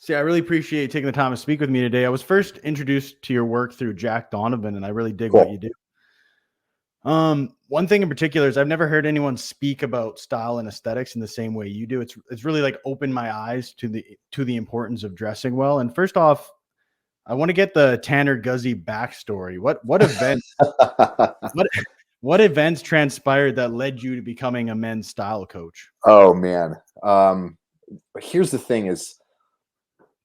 See, I really appreciate you taking the time to speak with me today. I was first introduced to your work through Jack Donovan, and I really dig what you Cool. do. One thing in particular is I've never heard anyone speak about style and aesthetics in the same way you do. It's really like opened my eyes to the importance of dressing well. And first off, I want to get the Tanner Guzy backstory. What what events transpired that led you to becoming a men's style coach? Oh man. Here's the thing is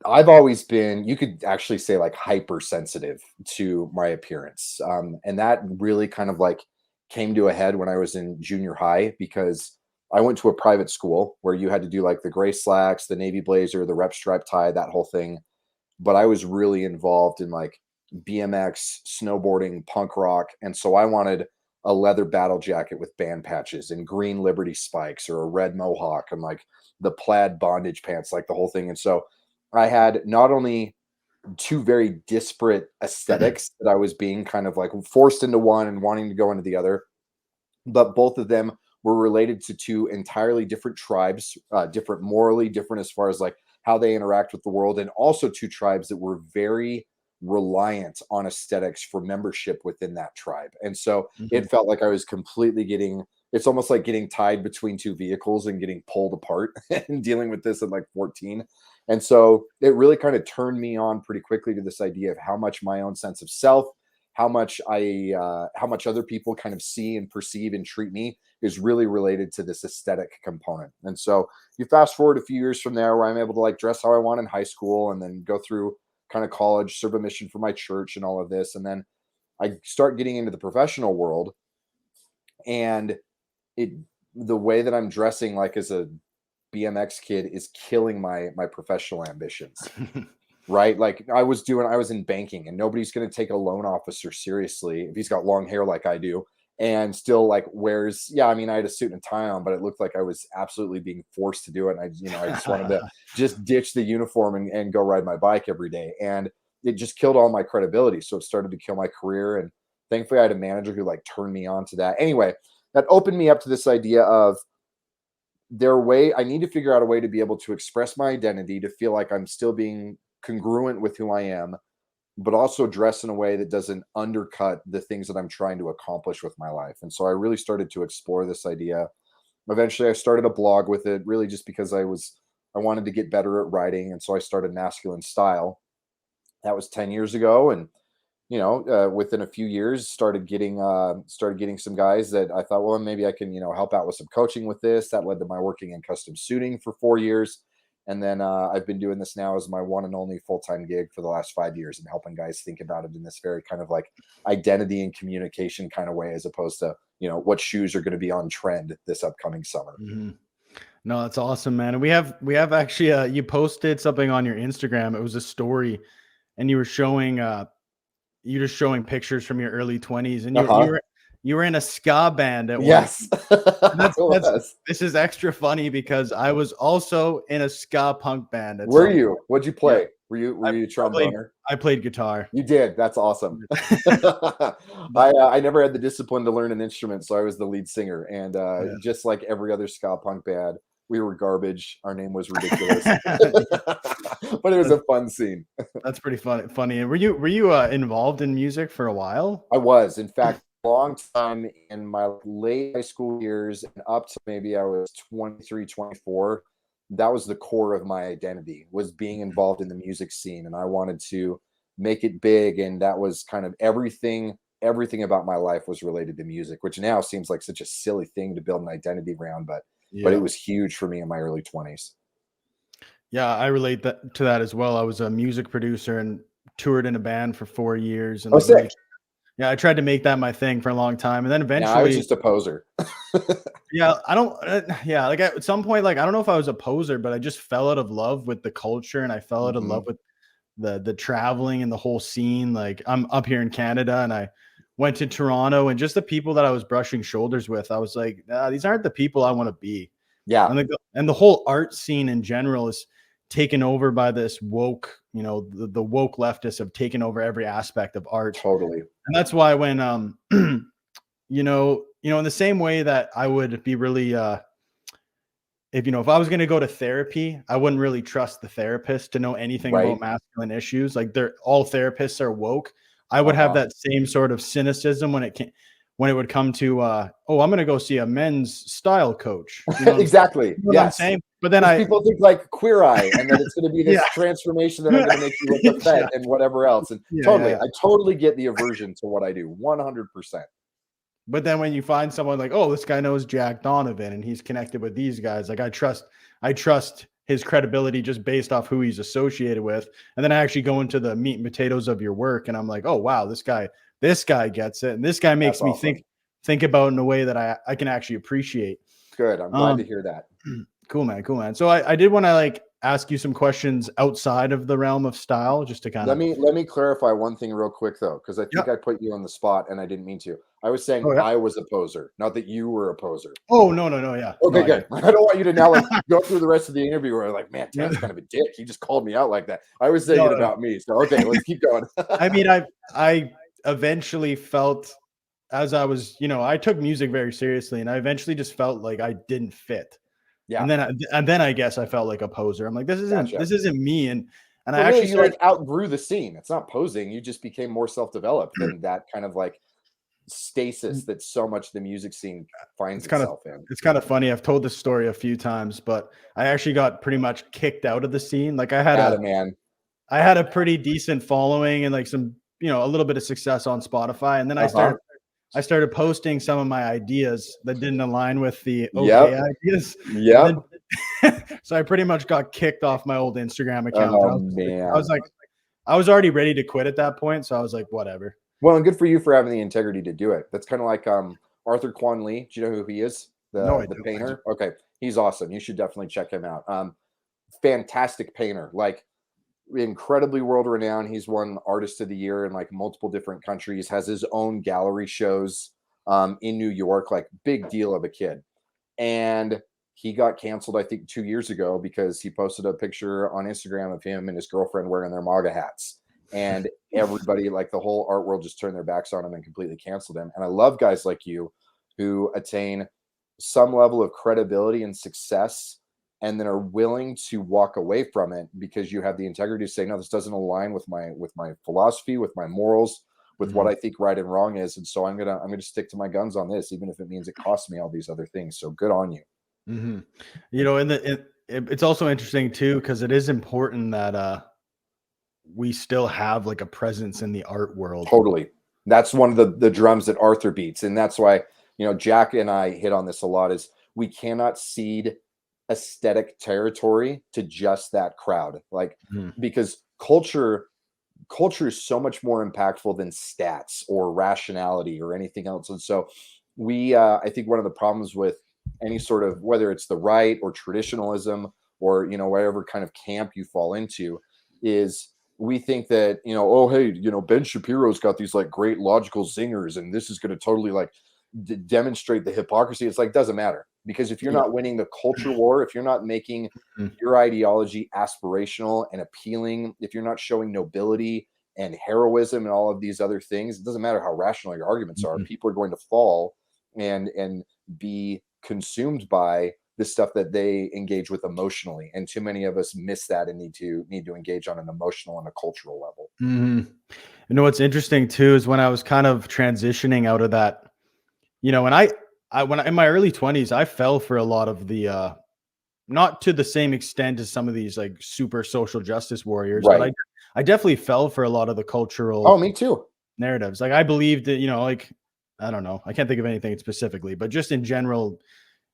I've always been, you could actually say like hypersensitive to my appearance. And that really kind of like came to a head when I was in junior high because I went to a private school where you had to do like the gray slacks, the navy blazer, the rep stripe tie, that whole thing. But I was really involved in like BMX, snowboarding, punk rock. And so I wanted a leather battle jacket with band patches and green Liberty spikes or a red mohawk and like the plaid bondage pants, like the whole thing. And so I had not only two very disparate aesthetics that I was being kind of like forced into one and wanting to go into the other, but both of them were related to two entirely different tribes, different morally, different as far as like how they interact with the world, and also two tribes that were very reliant on aesthetics for membership within that tribe. And so Mhm. it felt like I was completely getting, it's almost like getting tied between two vehicles and getting pulled apart and dealing with this at like 14. And so it really kind of turned me on pretty quickly to this idea of how much my own sense of self, how much other people kind of see and perceive and treat me is really related to this aesthetic component. And so you fast forward a few years from there where I'm able to like dress how I want in high school and then go through kind of college, serve a mission for my church and all of this. And then I start getting into the professional world, and it the way that I'm dressing like as a BMX kid is killing my professional ambitions. Right? Like I was in banking, and nobody's going to take a loan officer seriously if he's got long hair like I do and still like wears, yeah, I mean, I had a suit and tie on, but it looked like I was absolutely being forced to do it. And I just wanted to just ditch the uniform and go ride my bike every day. And it just killed all my credibility. So it started to kill my career. And thankfully I had a manager who like turned me on to that. Anyway, that opened me up to this idea of I need to figure out a way to be able to express my identity, to feel like I'm still being congruent with who I am, but also dress in a way that doesn't undercut the things that I'm trying to accomplish with my life. And so I really started to explore this idea. Eventually I started a blog with it, really just because I wanted to get better at writing. And so I started Masculine Style. That was 10 years ago. And within a few years, started getting some guys that I thought, well, maybe I can, help out with some coaching with this. That led to my working in custom suiting for 4 years, and then I've been doing this now as my one and only full time gig for the last 5 years, and helping guys think about it in this very kind of like identity and communication kind of way, as opposed to what shoes are going to be on trend this upcoming summer. Mhm. No, that's awesome, man. And we have actually you posted something on your Instagram. It was a story, and you just showing pictures from your early 20s, and Uh huh. you were in a ska band at one. Yes, And I that's was. this is extra funny because I was also in a ska punk band at Were some point. you? What'd you Yeah, play? Were I you a I played tromboner? I played guitar. You did. That's awesome. But I never had the discipline to learn an instrument, so I was the lead singer. And yeah. just like every other ska punk band, we were garbage. Our name was ridiculous, Yeah, but it was that's a fun scene. that's pretty funny. And were you involved in music for a while? I was, in fact, a long time in my late high school years and up to maybe I was 23, 24. That was the core of my identity, was being involved in the music scene. And I wanted to make it big. And that was kind of everything about my life was related to music, which now seems like such a silly thing to build an identity around, but it Yeah. was huge for me in my early 20s. Yeah, I relate to that as well. I was a music producer and toured in a band for 4 years and Oh, like sick. yeah, I tried to make that my thing for a long time. And then Yeah, I was eventually, just a poser. yeah, I don't yeah, like at some point, like I don't know if I was a poser, but I just fell out of love with the culture, and I fell out of love Hmm. with the traveling and the whole scene. Like I'm up here in Canada, and I went to Toronto, and just the people that I was brushing shoulders with, I was like, nah, these aren't the people I want to be. Yeah, And the whole art scene in general is taken over by this woke, the woke leftists have taken over every aspect of art. totally. And that's why when in the same way that I would be really if I was going to go to therapy, I wouldn't really trust the therapist to know anything about masculine issues. Like all therapists are woke. I would have that same sort of cynicism when it would come to, I'm going to go see a men's style coach. Exactly. You know what I'm saying? But then people think like Queer Eye, and that it's going to be this transformation that I'm going to make you look effete and whatever else. And I totally get the aversion to what I do, 100%. But then when you find someone like, oh, this guy knows Jack Donovan and he's connected with these guys, like I trust his credibility just based off who he's associated with. And then I actually go into the meat and potatoes of your work, and I'm like, oh wow, this guy gets it, and this guy makes me think about in a way that I can actually appreciate. Good. I'm glad to hear that. Cool, man. So I did want to like ask you some questions outside of the realm of style, just to kind of let me clarify one thing real quick though, because I think I put you on the spot and I didn't mean to. I was saying I was a poser, not that you were a poser. Oh no, yeah. Okay, good. I don't want you to now like go through the rest of the interview where like, man, Tanner's kind of a dick. He just called me out like that. I was saying it about me. So okay, let's keep going. I mean, I eventually felt, as I was, I took music very seriously, and I eventually just felt like I didn't fit. Yeah. And then I guess I felt like a poser. I'm like, this isn't me. And I actually you like outgrew the scene. It's not posing. You just became more self-developed than that kind of like stasis that so much the music scene finds itself in. It's kind of funny. I've told this story a few times, but I actually got pretty much kicked out of the scene. Like I had a pretty decent following and like some, a little bit of success on Spotify. And then I started posting some of my ideas that didn't align with the ideas. Yeah. So I pretty much got kicked off my old Instagram account. Oh, man. I was already ready to quit at that point. So I was like, whatever. Well, and good for you for having the integrity to do it. That's kind of like Arthur Kwan Lee. Do you know who he is? The painter? Okay. He's awesome. You should definitely check him out. Fantastic painter. Like, incredibly world renowned. He's won Artist of the Year in like multiple different countries, has his own gallery shows in New York, like big deal of a kid. And he got canceled, I think 2 years ago, because he posted a picture on Instagram of him and his girlfriend wearing their MAGA hats. And everybody, like the whole art world, just turned their backs on him and completely canceled him. And I love guys like you who attain some level of credibility and success and then are willing to walk away from it because you have the integrity to say, no, this doesn't align with my philosophy, with my morals, with what I think right and wrong is. And so I'm gonna stick to my guns on this, even if it means it costs me all these other things. So good on you. Mm-hmm. It's also interesting too, because it is important that we still have like a presence in the art world. Totally. That's one of the drums that Arthur beats. And that's why, Jack and I hit on this a lot, is we cannot cede aesthetic territory to just that crowd. Like, because culture is so much more impactful than stats or rationality or anything else. And so I think one of the problems with any sort of, whether it's the right or traditionalism or, whatever kind of camp you fall into, is we think that, Ben Shapiro's got these like great logical zingers and this is going to totally like demonstrate the hypocrisy. It's like, doesn't matter, because if you're not winning the culture war, if you're not making your ideology aspirational and appealing, if you're not showing nobility and heroism and all of these other things, it doesn't matter how rational your arguments are. People are going to fall and be consumed by the stuff that they engage with emotionally, and too many of us miss that and need to engage on an emotional and a cultural level. What's interesting too is when I was kind of transitioning out of that, when in my early 20s, I fell for a lot of the not to the same extent as some of these like super social justice warriors, but I definitely fell for a lot of the cultural me too narratives. Like I believed that, like, I don't know, I can't think of anything specifically, but just in general,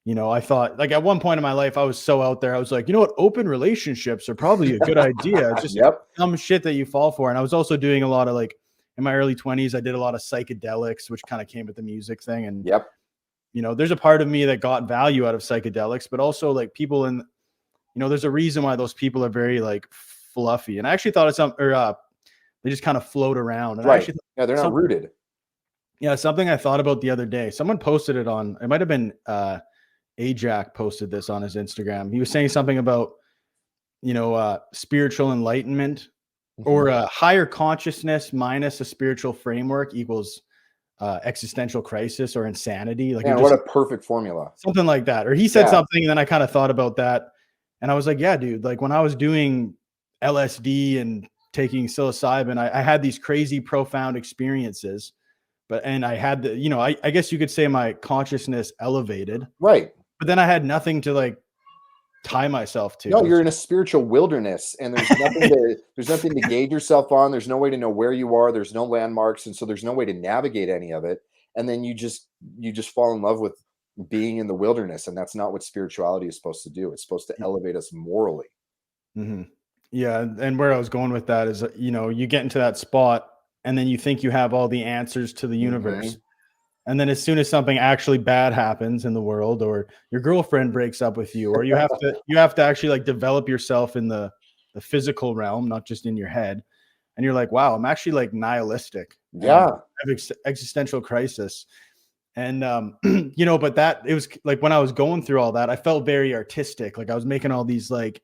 I thought, like, at one point in my life, I was so out there. I was like, open relationships are probably a good idea. It's just some shit that you fall for. And I was also doing a lot of, like, in my early 20s, I did a lot of psychedelics, which kind of came with the music thing. And, there's a part of me that got value out of psychedelics, but also like people in, there's a reason why those people are very like fluffy. And I actually thought of they just kind of float around. And I actually they're not rooted. Yeah. Something I thought about the other day, someone posted it on, it might've been, Ajax posted this on his Instagram. He was saying something about, spiritual enlightenment or a higher consciousness minus a spiritual framework equals existential crisis or insanity. Like, you're Man, what just a perfect formula. something like that. Or he said Yeah. something, and then I kind of thought about that, and I was like, yeah, dude, like when I was doing LSD and taking psilocybin, I had these crazy profound experiences, and I had the, I guess you could say my consciousness elevated, Right. but then I had nothing to like tie myself to. No, It's you're in a spiritual wilderness, and there's nothing to gauge yourself on. There's no way to know where you are. There's no landmarks, and so there's no way to navigate any of it. And then you just fall in love with being in the wilderness, and that's not what spirituality is supposed to do. It's supposed to elevate us morally. Mhm. Yeah, and where I was going with that is, you get into that spot, and then you think you have all the answers to the universe. Mhm. And then as soon as something actually bad happens in the world, or your girlfriend breaks up with you, or you have to actually like develop yourself in the physical realm, not just in your head. And you're like, wow, I'm actually like nihilistic, and I Yeah. have existential crisis. And but that, it was like when I was going through all that, I felt very artistic. Like I was making all these like,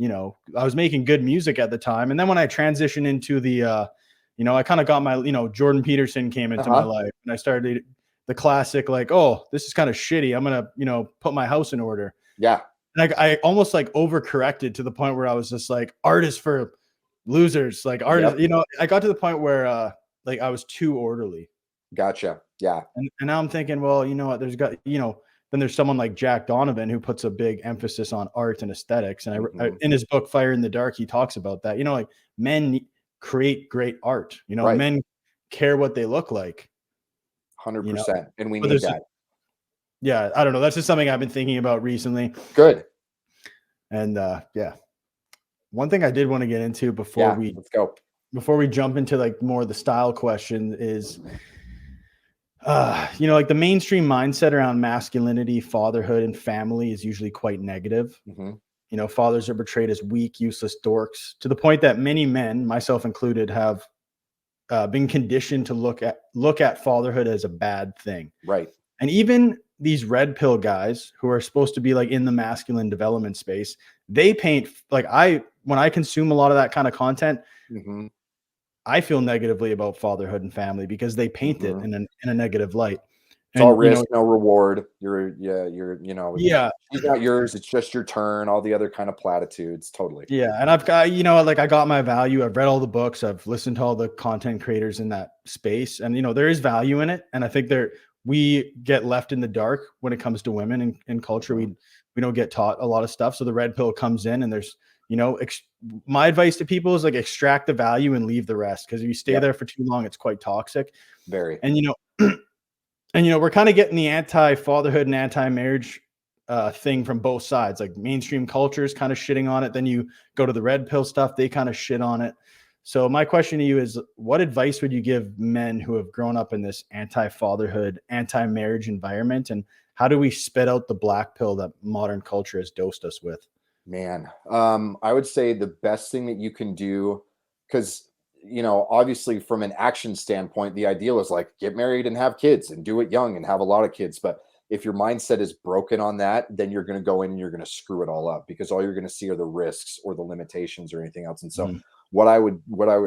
I was making good music at the time. And then when I transitioned into the I kind of got my, Jordan Peterson came into my Uh-huh. life, and I started the classic, like, oh, this is kind of shitty. I'm gonna, put my house in order. Yeah. And I almost like overcorrected to the point where I was just like, art is for losers, like art is, Yep. I got to the point where like I was too orderly. Gotcha. Yeah. And now I'm thinking, well, you know what? Then there's someone like Jack Donovan who puts a big emphasis on art and aesthetics. And Mhm. in his book Fire in the Dark, he talks about that. Like men create great art. Right. Men care what they look like. 100%. And we But need there's, that. yeah, I don't know. That's just something I've been thinking about recently. Good. And yeah, one thing I did want to get into Yeah. Let's go. before we jump into like more of the style question is, like the mainstream mindset around masculinity, fatherhood, and family is usually quite negative. Mhm. Fathers are portrayed as weak, useless dorks, to the point that many men, myself included, have been conditioned to look at fatherhood as a bad thing. Right. And even these red pill guys who are supposed to be like in the masculine development space, they paint like when I consume a lot of that kind of content, Mhm. I feel negatively about fatherhood and family because they paint it Mhm. in a negative light. It's all And risk, no reward. yeah, She's not yours. It's just your turn. All the other kind of platitudes. Totally. yeah, and I've got, like I got my value. I've read all the books. I've listened to all the content creators in that space, and there is value in it. And I think we get left in the dark when it comes to women in culture. Mhm. We don't get taught a lot of stuff. So the red pill comes in, and there's my advice to people is like extract the value and leave the rest, because if you stay Yep. there for too long, it's quite toxic. Very. And we're kind of getting the anti-fatherhood and anti-marriage thing from both sides. Like mainstream culture is kind of shitting on it. Then you go to the red pill stuff, they kind of shit on it. So my question to you is, what advice would you give men who have grown up in this anti-fatherhood, anti-marriage environment? And how do we spit out the black pill that modern culture has dosed us with? Man, I would say the best thing that you can do, because obviously from an action standpoint, the ideal is like get married and have kids and do it young and have a lot of kids. But if your mindset is broken on that, then you're going to go in and you're going to screw it all up, because all you're going to see are the risks or the limitations or anything else. And so, Mhm. what I would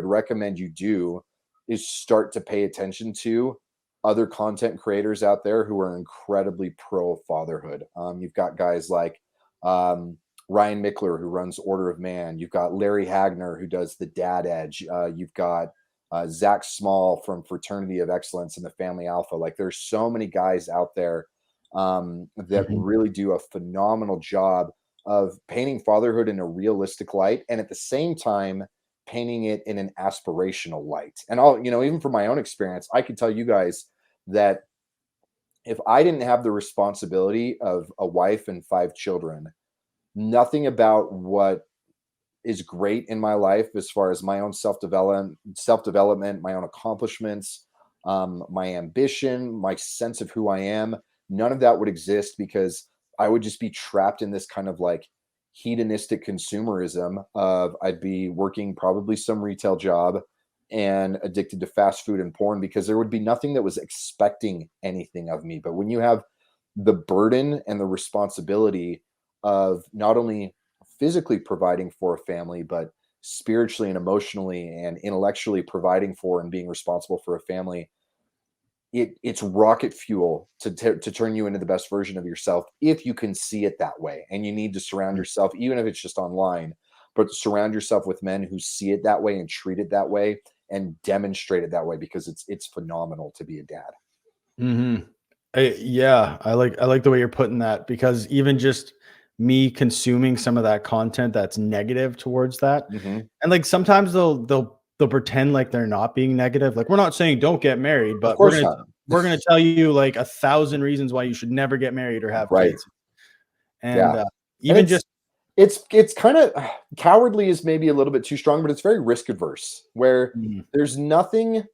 recommend you do is start to pay attention to other content creators out there who are incredibly pro fatherhood. You've got guys like Ryan Mickler, who runs Order of Man. You've got Larry Hagner, who does the Dad Edge. You've got Zach Small from Fraternity of Excellence and the Family Alpha. Like, there's so many guys out there that Mhm. really do a phenomenal job of painting fatherhood in a realistic light, and at the same time painting it in an aspirational light. And even from my own experience, I can tell you guys that if I didn't have the responsibility of a wife and 5 children, nothing about what is great in my life as far as my own self development, my own accomplishments, my ambition, my sense of who I am, none of that would exist, because I would just be trapped in this kind of like hedonistic consumerism of I'd be working probably some retail job and addicted to fast food and porn, because there would be nothing that was expecting anything of me. But when you have the burden and the responsibility of not only physically providing for a family, but spiritually and emotionally and intellectually providing for and being responsible for a family, it's rocket fuel to turn you into the best version of yourself if you can see it that way. And you need to surround yourself, even if it's just online, but surround yourself with men who see it that way and treat it that way and demonstrate it that way, because it's phenomenal to be a dad. Mm-hmm. Yeah, I like the way you're putting that, because even just me consuming some of that content that's negative towards that, Hmm. and like sometimes they'll pretend like they're not being negative. Like, we're not saying don't get married, Of but course not. we're gonna tell you like 1,000 reasons why you should never get married or have Right. kids. And Yeah. And even just it's kind of cowardly is maybe a little bit too strong, but it's very risk adverse, where Mhm, there's nothing.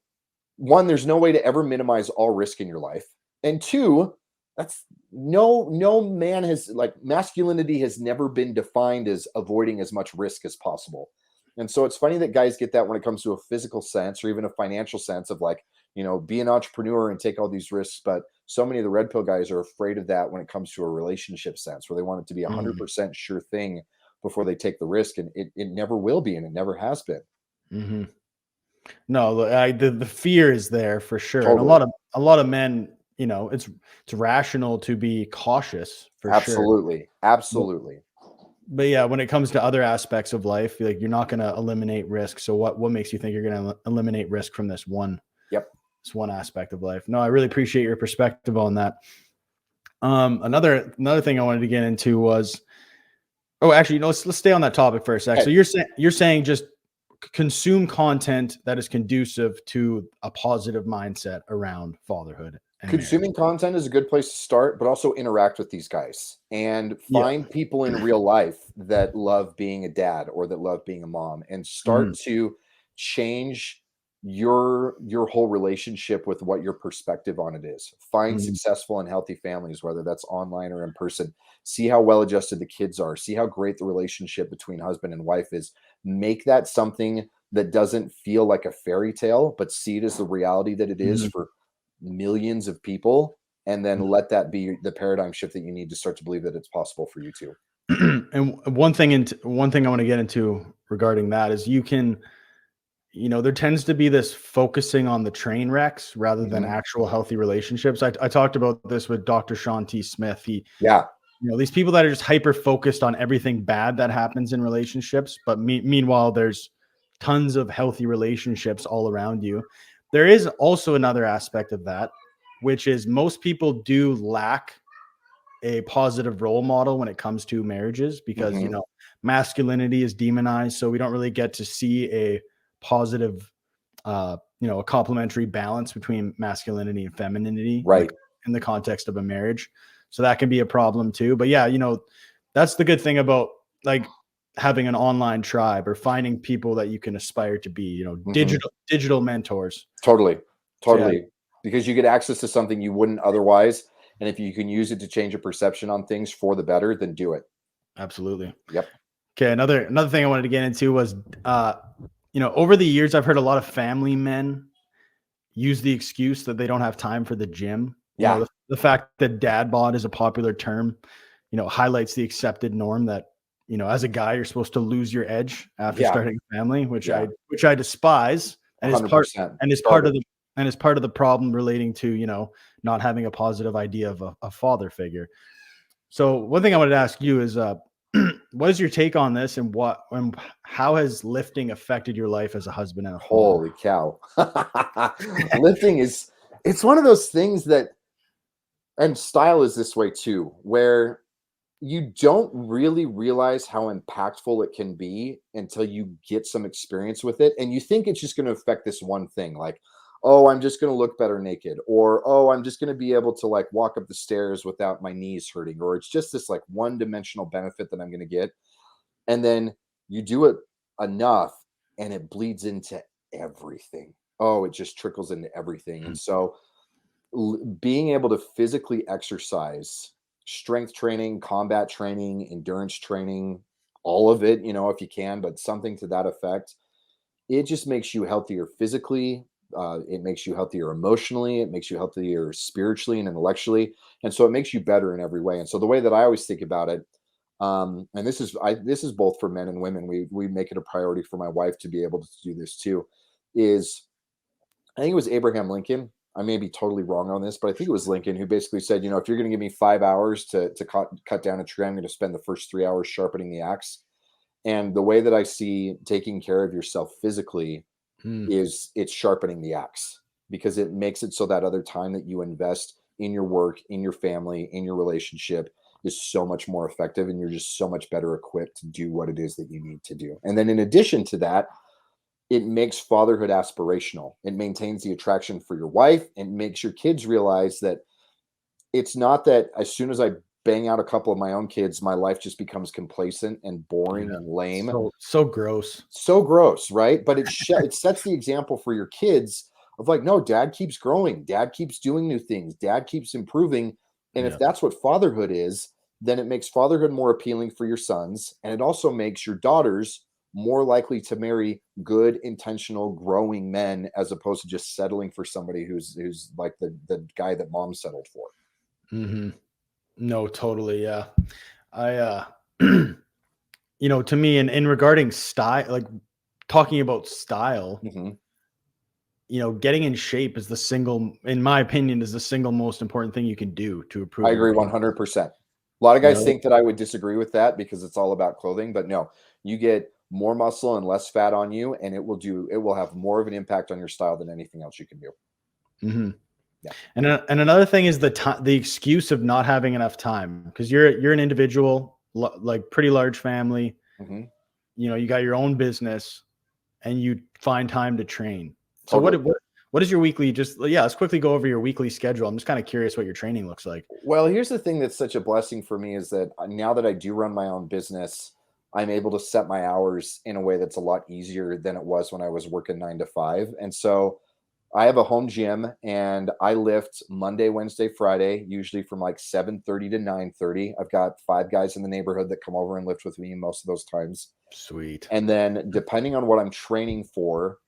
One, there's no way to ever minimize all risk in your life. And two, that's no man has, like, masculinity has never been defined as avoiding as much risk as possible. And so it's funny that guys get that when it comes to a physical sense or even a financial sense of, like, be an entrepreneur and take all these risks. But so many of the red pill guys are afraid of that when it comes to a relationship sense, where they want it to be mhm, 100% sure thing before they take the risk. And it never will be, and it never has been. mhm. No, the fear is there for sure, and Totally. a lot of men, it's rational to be cautious for sure. Absolutely. But Absolutely. but yeah, when it comes to other aspects of life, like, you're not going to eliminate risk. So what makes you think you're going to eliminate risk from Yep. this one aspect of life? No, I really appreciate your perspective on that. Another thing I wanted to get into was, oh, actually, let's stay on that topic for a sec. Okay. So you're saying just consume content that is conducive to a positive mindset around fatherhood and marriage. Consuming content is a good place to start, but also interact with these guys and Yeah. find people in real life that love being a dad or that love being a mom, and Mhm, start to change your whole relationship with what your perspective on it is. Find mhm, successful and healthy families, whether that's online or in person. See how well adjusted the kids are. See how great the relationship between husband and wife is. Make that something that doesn't feel like a fairy tale, but see it as the reality that it is mhm, for millions of people, and then mhm. let that be the paradigm shift that you need to start to believe that it's possible for you too. And one thing I want to get into regarding that is, there tends to be this focusing on the train wrecks rather than Mhm. actual healthy relationships. I talked about this with Dr. Sean T. Smith. Yeah. These people that are just hyper focused on everything bad that happens in relationships, but meanwhile, there's tons of healthy relationships all around you. There is also another aspect of that, which is most people do lack a positive role model when it comes to marriages, because Mhm. masculinity is demonized, so we don't really get to see a positive, a complementary balance between masculinity and femininity Right. in the context of a marriage. So that can be a problem too. But yeah, that's the good thing about, like, having an online tribe or finding people that you can aspire to be, Mhm. digital mentors. Totally. So yeah, Totally. Because you get access to something you wouldn't otherwise, and if you can use it to change your perception on things for the better, then do it. absolutely. Yep. Okay, another thing I wanted to get into was, over the years, I've heard a lot of family men use the excuse that they don't have time for the gym. Yeah. The fact that dad bod is a popular term, highlights the accepted norm that, as a guy, you're supposed to lose your edge after Yeah. starting a family, Yeah. which I despise, and is part 100%. and is part of the Garbage. and is part of the problem relating to, not having a positive idea of a father figure. So one thing I wanted to ask you is, what is your take on this, and how has lifting affected your life as a husband and a father? Holy cow. Lifting is, it's one of those things that, and style is this way too, where you don't really realize how impactful it can be until you get some experience with it. And you think it's just going to affect this one thing, like, oh, I'm just going to look better naked, or oh, I'm just going to be able to, like, walk up the stairs without my knees hurting, or it's just this, like, one dimensional benefit that I'm going to get. And then you do it enough and it bleeds into everything. Oh, it just trickles into everything. And so being able to physically exercise, strength training, combat training, endurance training, all of it, if you can, but something to that effect, it just makes you healthier physically. It makes you healthier emotionally. It makes you healthier spiritually and intellectually. And so it makes you better in every way. And so the way that I always think about it, and this is both for men and women. We make it a priority for my wife to be able to do this too. Is, I think it was Abraham Lincoln. I may be totally wrong on this, but I think it was Lincoln who basically said, if you're going to give me 5 hours to cut down a tree, I'm going to spend the first 3 hours sharpening the axe. And the way that I see taking care of yourself physically Mm, is it's sharpening the axe, because it makes it so that other time that you invest in your work, in your family, in your relationship is so much more effective, and you're just so much better equipped to do what it is that you need to do. And then in addition to that, it makes fatherhood aspirational. It maintains the attraction for your wife and makes your kids realize that it's not that as soon as I bang out a couple of my own kids, my life just becomes complacent and boring yeah. and lame. So gross. So gross, right? But it sets the example for your kids of like, no, dad keeps growing, dad keeps doing new things, dad keeps improving. And if Yeah. that's what fatherhood is, then it makes fatherhood more appealing for your sons. And it also makes your daughters more likely to marry good, intentional, growing men, as opposed to just settling for somebody who's like the guy that mom settled for. Hmm. No, totally. Yeah. I, to me, in regarding style, like talking about style, Mhm. getting in shape is in my opinion, is the single most important thing you can do to I improve your agree appearance. 100%. A lot of You guys know, think that I would disagree with that because it's all about clothing, but no, you get more muscle and less fat on you, and it will have more of an impact on your style than anything else you can do. hmm Yeah. and another thing is the excuse of not having enough time, because you're an individual, like pretty large family. Mhm. You got your own business, and you find time to train. So Totally. what is your weekly? Let's quickly go over your weekly schedule. I'm just kind of curious what your training looks like. Well, here's the thing that's such a blessing for me is that now that I do run my own business, I'm able to set my hours in a way that's a lot easier than it was when I was working 9 to 5. And so I have a home gym and I lift Monday, Wednesday, Friday, usually from like 7:30 to 9:30. I've got 5 guys in the neighborhood that come over and lift with me most of those times. Sweet. And then depending on what I'm training for,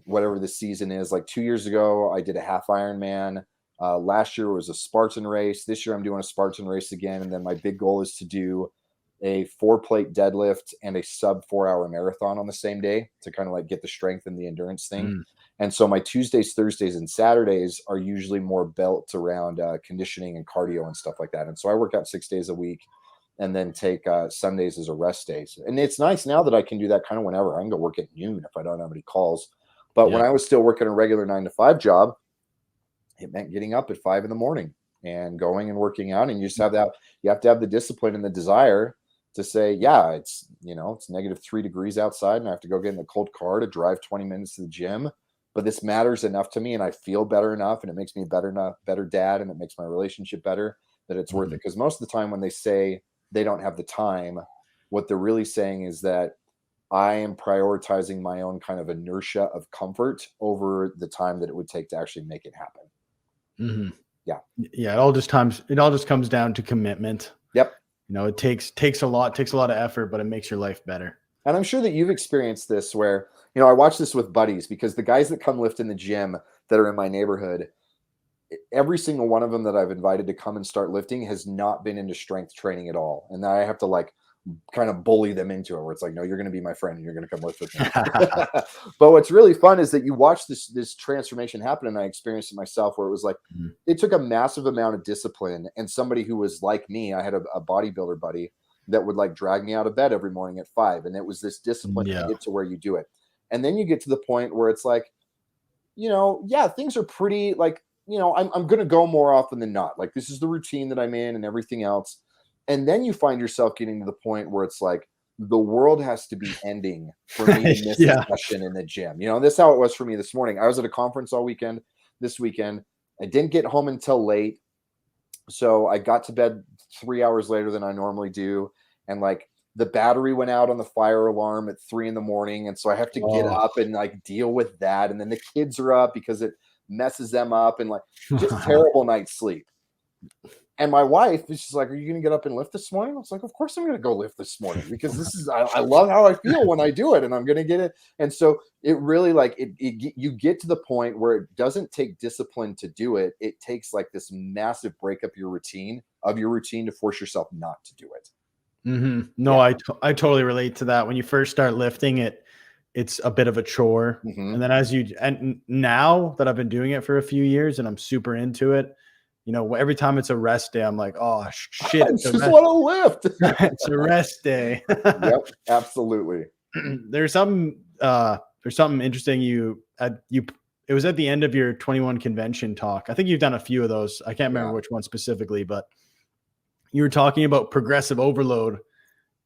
whatever the season is, like 2 years ago, I did a half Ironman. Last year was a Spartan race. This year I'm doing a Spartan race again. And then my big goal is to do a 4 plate deadlift and a sub 4 hour marathon on the same day to kind of like get the strength and the endurance thing. Mm, And so my Tuesdays, Thursdays, and Saturdays are usually more built around conditioning and cardio and stuff like that. And so I work out 6 days a week and then take Sundays as a rest days. And it's nice now that I can do that kind of whenever. I can go work at noon if I don't have any calls. But when yeah. I was still working a regular 9 to 5 job, it meant getting up at 5 in the morning and going and working out. And you just have that, you have to have the discipline and the desire to say, yeah, it's -3 degrees outside and I have to go get in the cold car to drive 20 minutes to the gym. But this matters enough to me and I feel better enough and it makes me better dad and it makes my relationship better, that it's worth it. Mhm. Because most of the time when they say they don't have the time, what they're really saying is that I am prioritizing my own kind of inertia of comfort over the time that it would take to actually make it happen. Mhm. Yeah. Yeah, it all just comes down to commitment. Yep. It takes a lot of effort, but it makes your life better. And I'm sure that you've experienced this where, I watch this with buddies because the guys that come lift in the gym that are in my neighborhood, every single one of them that I've invited to come and start lifting has not been into strength training at all. And I have to like kind of bully them into it where it's like, no, you're going to be my friend and you're going to come lift with me. But what's really fun is that you watch this transformation happen. And I experienced it myself where it was like, Mhm. it took a massive amount of discipline and somebody who was like me. I had a bodybuilder buddy that would like drag me out of bed every morning at 5. And it was this discipline to Yeah. get to where you do it. And then you get to the point where it's like, yeah, things are pretty like, I'm going to go more often than not. Like this is the routine that I'm in and everything else. And then you find yourself getting to the point where it's like the world has to be ending for me to miss a Yeah. session in the gym. This is how it was for me this morning. I was at a conference all weekend this weekend. I didn't get home until late. So I got to bed 3 hours later than I normally do. And like the battery went out on the fire alarm at 3 in the morning. And so I have to get Oh. up and like deal with that. And then the kids are up because it messes them up and like just terrible night's sleep. And my wife is just like, "Are you going to get up and lift this morning?" I was like, "Of course I'm going to go lift this morning because I love how I feel when I do it and I'm going to get it." And so it really like you get to the point where it doesn't take discipline to do it. It takes like this massive break up your routine to force yourself not to do it. Mhm. Yeah. No, I totally relate to that. When you first start lifting it, it's a bit of a chore. Mhm. And then and now that I've been doing it for a few years and I'm super into it, every time it's a rest day, I'm like, oh shit, I it's a just rest. want to lift. It's a rest day. Yep, absolutely. There's something interesting it was at the end of your 21 convention talk. I think you've done a few of those. I can't remember Yeah. which one specifically, but you were talking about progressive overload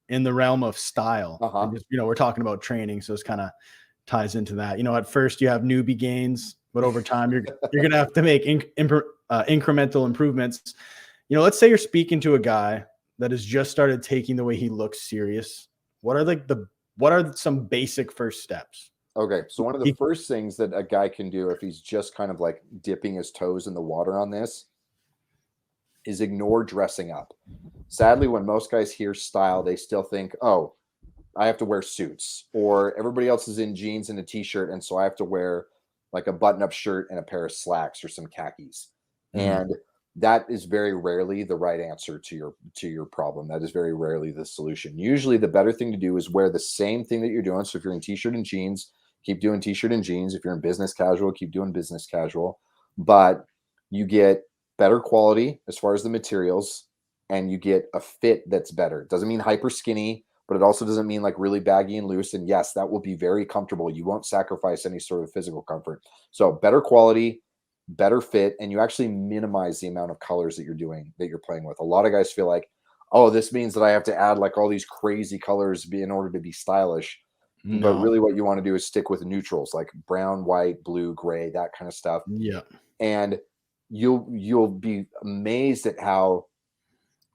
in the realm of style. Uh-huh. And just, we're talking about training, so it's kind of ties into that. At first you have newbie gains, but over time you're going to have to make incremental improvements. Let's say you're speaking to a guy that has just started taking the way he looks serious. What are some basic first steps? Okay, so one of the first things that a guy can do if he's just kind of like dipping his toes in the water on this is ignore dressing up. Sadly, when most guys hear style, they still think, oh, I have to wear suits, or everybody else is in jeans and a t-shirt, and so I have to wear like a button-up shirt and a pair of slacks or some khakis. And that is very rarely the right answer to your problem. That is very rarely the solution. Usually the better thing to do is wear the same thing that you're doing. So if you're in t-shirt and jeans, keep doing t-shirt and jeans. If you're in business casual, keep doing business casual. But you get better quality as far as the materials, and you get a fit that's better. It doesn't mean hyper skinny, but it also doesn't mean like really baggy and loose. And yes, that will be very comfortable. You won't sacrifice any sort of physical comfort. So better quality, better fit, and you actually minimize the amount of colors that you're playing with. A lot of guys feel like, oh, this means that I have to add like all these crazy colors in order to be stylish. But really what you want to do is stick with neutrals like brown, white, blue, gray, that kind of stuff. Yeah. And you'll be amazed at how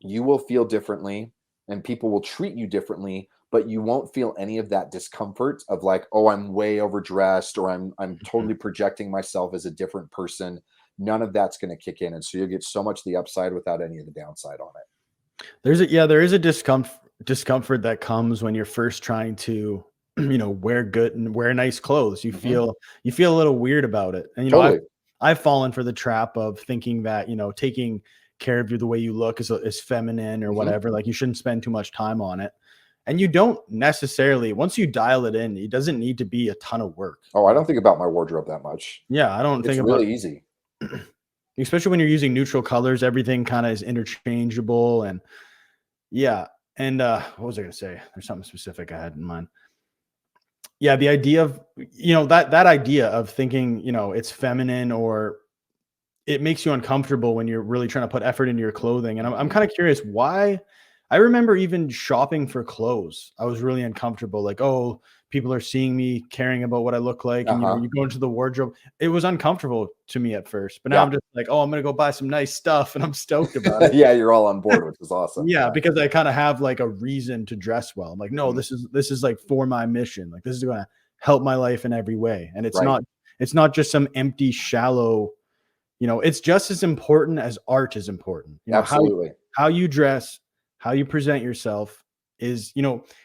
you will feel differently and people will treat you differently, but you won't feel any of that discomfort of like, oh, I'm way overdressed, or I'm totally projecting myself as a different person. None of that's going to kick in. And so you'll get so much the upside without any of the downside on it. There is a discomfort that comes when you're first trying to, wear good and wear nice clothes. You feel a little weird about it. And, Totally. I've fallen for the trap of thinking that, taking care of you the way you look is feminine or whatever. Like you shouldn't spend too much time on it. And you don't necessarily, once you dial it in, it doesn't need to be a ton of work. Oh, I don't think about my wardrobe that much. Yeah, I don't think It's about really easy. especially when you're using neutral colors, everything kind of is interchangeable. And yeah. And what was I going to say? There's something specific I had in mind. Yeah, the idea of, that idea of thinking, it's feminine or it makes you uncomfortable when you're really trying to put effort into your clothing. And I'm kind of curious why. I remember even shopping for clothes. I was really uncomfortable. Like, oh, people are seeing me caring about what I look like. And, you go into the wardrobe. It was uncomfortable to me at first, but now I'm just like, oh, I'm going to go buy some nice stuff. And I'm stoked about it. Yeah, you're all on board, which is awesome. Yeah, because I kind of have like a reason to dress well. I'm like, no, this is like for my mission. Like this is going to help my life in every way. And it's not just some empty, shallow, it's just as important as art is important. Absolutely. How you dress, how you present yourself is,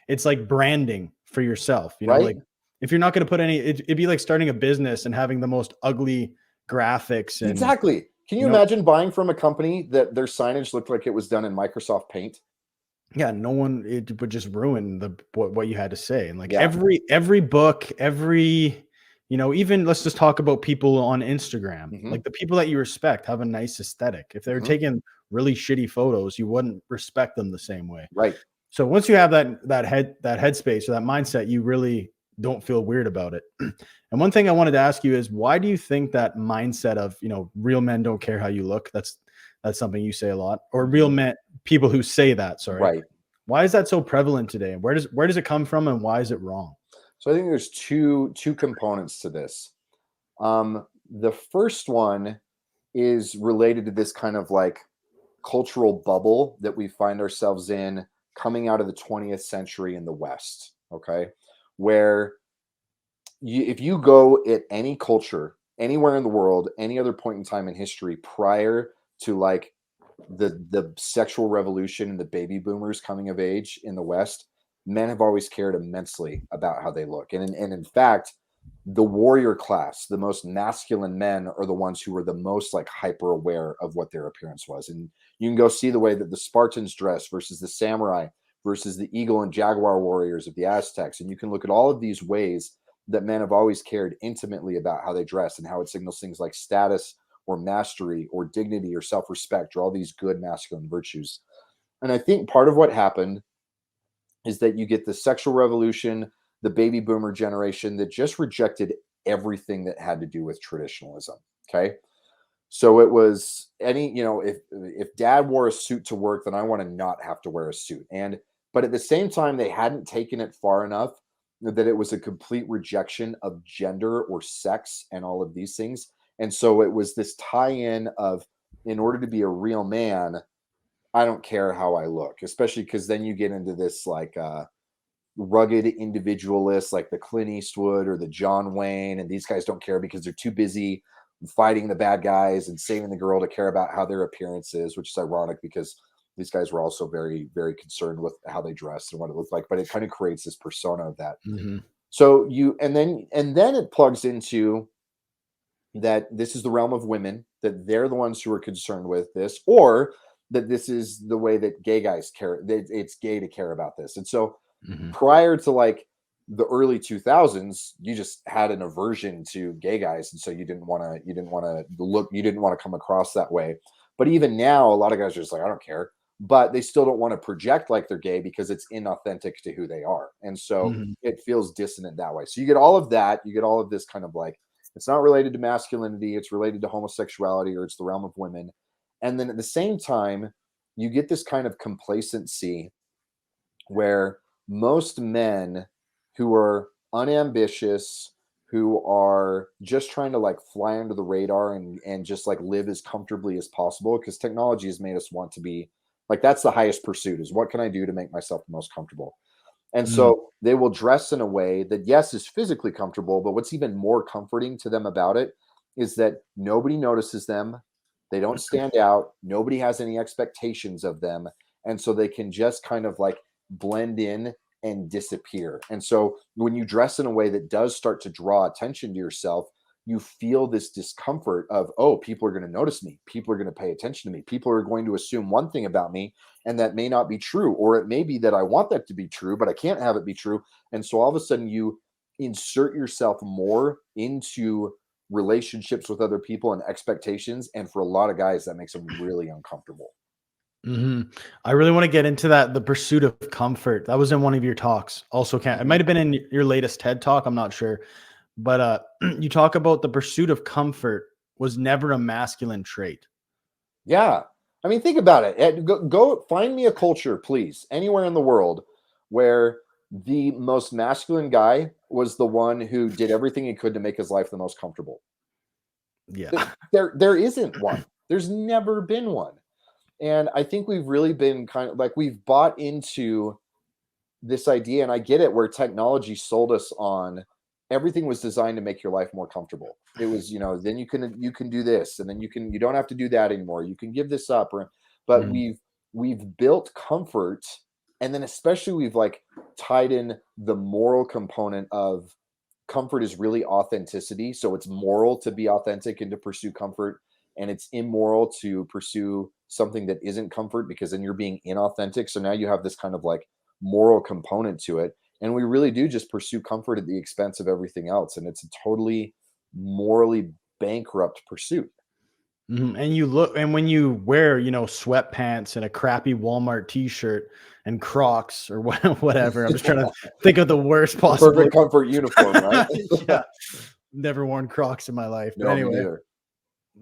it's like branding for yourself. Like if you're not going to put it'd be like starting a business and having the most ugly graphics. And exactly. Can you imagine buying from a company that their signage looked like it was done in Microsoft Paint? Yeah, it would just ruin what you had to say. And like every book, even let's just talk about people on Instagram. Like the people that you respect have a nice aesthetic. If they're taking really shitty photos, you wouldn't respect them the same way. Right. So once you have that headspace or that mindset, you really don't feel weird about it. And one thing I wanted to ask you is, why do you think that mindset of, real men don't care how you look? That's something you say a lot, or real men, people who say that, sorry. Right. Why is that so prevalent today? Where does it come from, and why is it wrong? So I think there's two components to this. The first one is related to this kind of like cultural bubble that we find ourselves in coming out of the 20th century in the West. Okay. Where if you go at any culture, anywhere in the world, any other point in time in history prior to like the sexual revolution and the baby boomers coming of age in the West, men have always cared immensely about how they look. And in fact, the warrior class, the most masculine men, are the ones who were the most like hyper aware of what their appearance was. And you can go see the way that the Spartans dress versus the samurai versus the eagle and jaguar warriors of the Aztecs. And you can look at all of these ways that men have always cared intimately about how they dress and how it signals things like status or mastery or dignity or self-respect or all these good masculine virtues. And I think part of what happened is that you get the sexual revolution, the baby boomer generation that just rejected everything that had to do with traditionalism. Okay. So it was if dad wore a suit to work, then I want to not have to wear a suit. But at the same time, they hadn't taken it far enough that it was a complete rejection of gender or sex and all of these things. And so it was this tie-in of, in order to be a real man, I don't care how I look, especially because then you get into this like rugged individualists like the Clint Eastwood or the John Wayne, and these guys don't care because they're too busy fighting the bad guys and saving the girl to care about how their appearance is, which is ironic because these guys were also very, very concerned with how they dressed and what it looked like. But it kind of creates this persona of that. Mm-hmm. So and then it plugs into that this is the realm of women, that they're the ones who are concerned with this, or that this is the way that gay guys care. That it's gay to care about this. And so prior to like the early 2000s, you just had an aversion to gay guys, and so you didn't want to come across that way. But even now, a lot of guys are just like, I don't care, but they still don't want to project like they're gay because it's inauthentic to who they are, and so it feels dissonant that way. So you get all of that, you get all of this kind of like, it's not related to masculinity, it's related to homosexuality, or it's the realm of women. And then at the same time, you get this kind of complacency where most men who are unambitious, who are just trying to like fly under the radar and just like live as comfortably as possible, because technology has made us want to be like, that's the highest pursuit, is what can I do to make myself the most comfortable? And so they will dress in a way that, yes, is physically comfortable, but what's even more comforting to them about it is that nobody notices them. They don't stand out. Nobody has any expectations of them. And so they can just kind of like blend in and disappear. And so when you dress in a way that does start to draw attention to yourself, you feel this discomfort of, oh, people are going to notice me. People are going to pay attention to me. People are going to assume one thing about me, and that may not be true. Or it may be that I want that to be true, but I can't have it be true. And so all of a sudden you insert yourself more into relationships with other people and expectations. And for a lot of guys, that makes them really uncomfortable. I really want to get into that. The pursuit of comfort. That was in one of your talks. Also, it might have been in your latest TED talk. I'm not sure. But you talk about the pursuit of comfort was never a masculine trait. Yeah. I mean, think about it. Go find me a culture, please, anywhere in the world where the most masculine guy was the one who did everything he could to make his life the most comfortable. Yeah. There isn't one. There's never been one. And I think we've really been kind of like, we've bought into this idea, and I get it, where technology sold us on everything was designed to make your life more comfortable. It was, then you can do this, and then you don't have to do that anymore. You can give this up, but we've built comfort, and then especially we've like tied in the moral component of comfort is really authenticity. So it's moral to be authentic and to pursue comfort, and it's immoral to pursue something that isn't comfort, because then you're being inauthentic. So now you have this kind of like moral component to it, and we really do just pursue comfort at the expense of everything else, and it's a totally morally bankrupt pursuit. And when you wear, sweatpants and a crappy Walmart t-shirt and Crocs or whatever, I'm just trying to think of the worst possible perfect comfort uniform, right? Yeah, never worn Crocs in my life, but No, anyway,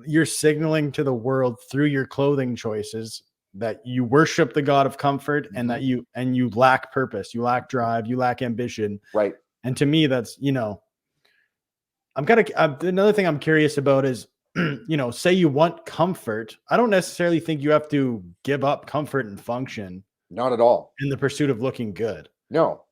you're signaling to the world through your clothing choices that you worship the god of comfort, and that you lack purpose, you lack drive, you lack ambition. Right. And to me, that's, another thing I'm curious about is, say you want comfort. I don't necessarily think you have to give up comfort and function. Not at all. In the pursuit of looking good. No.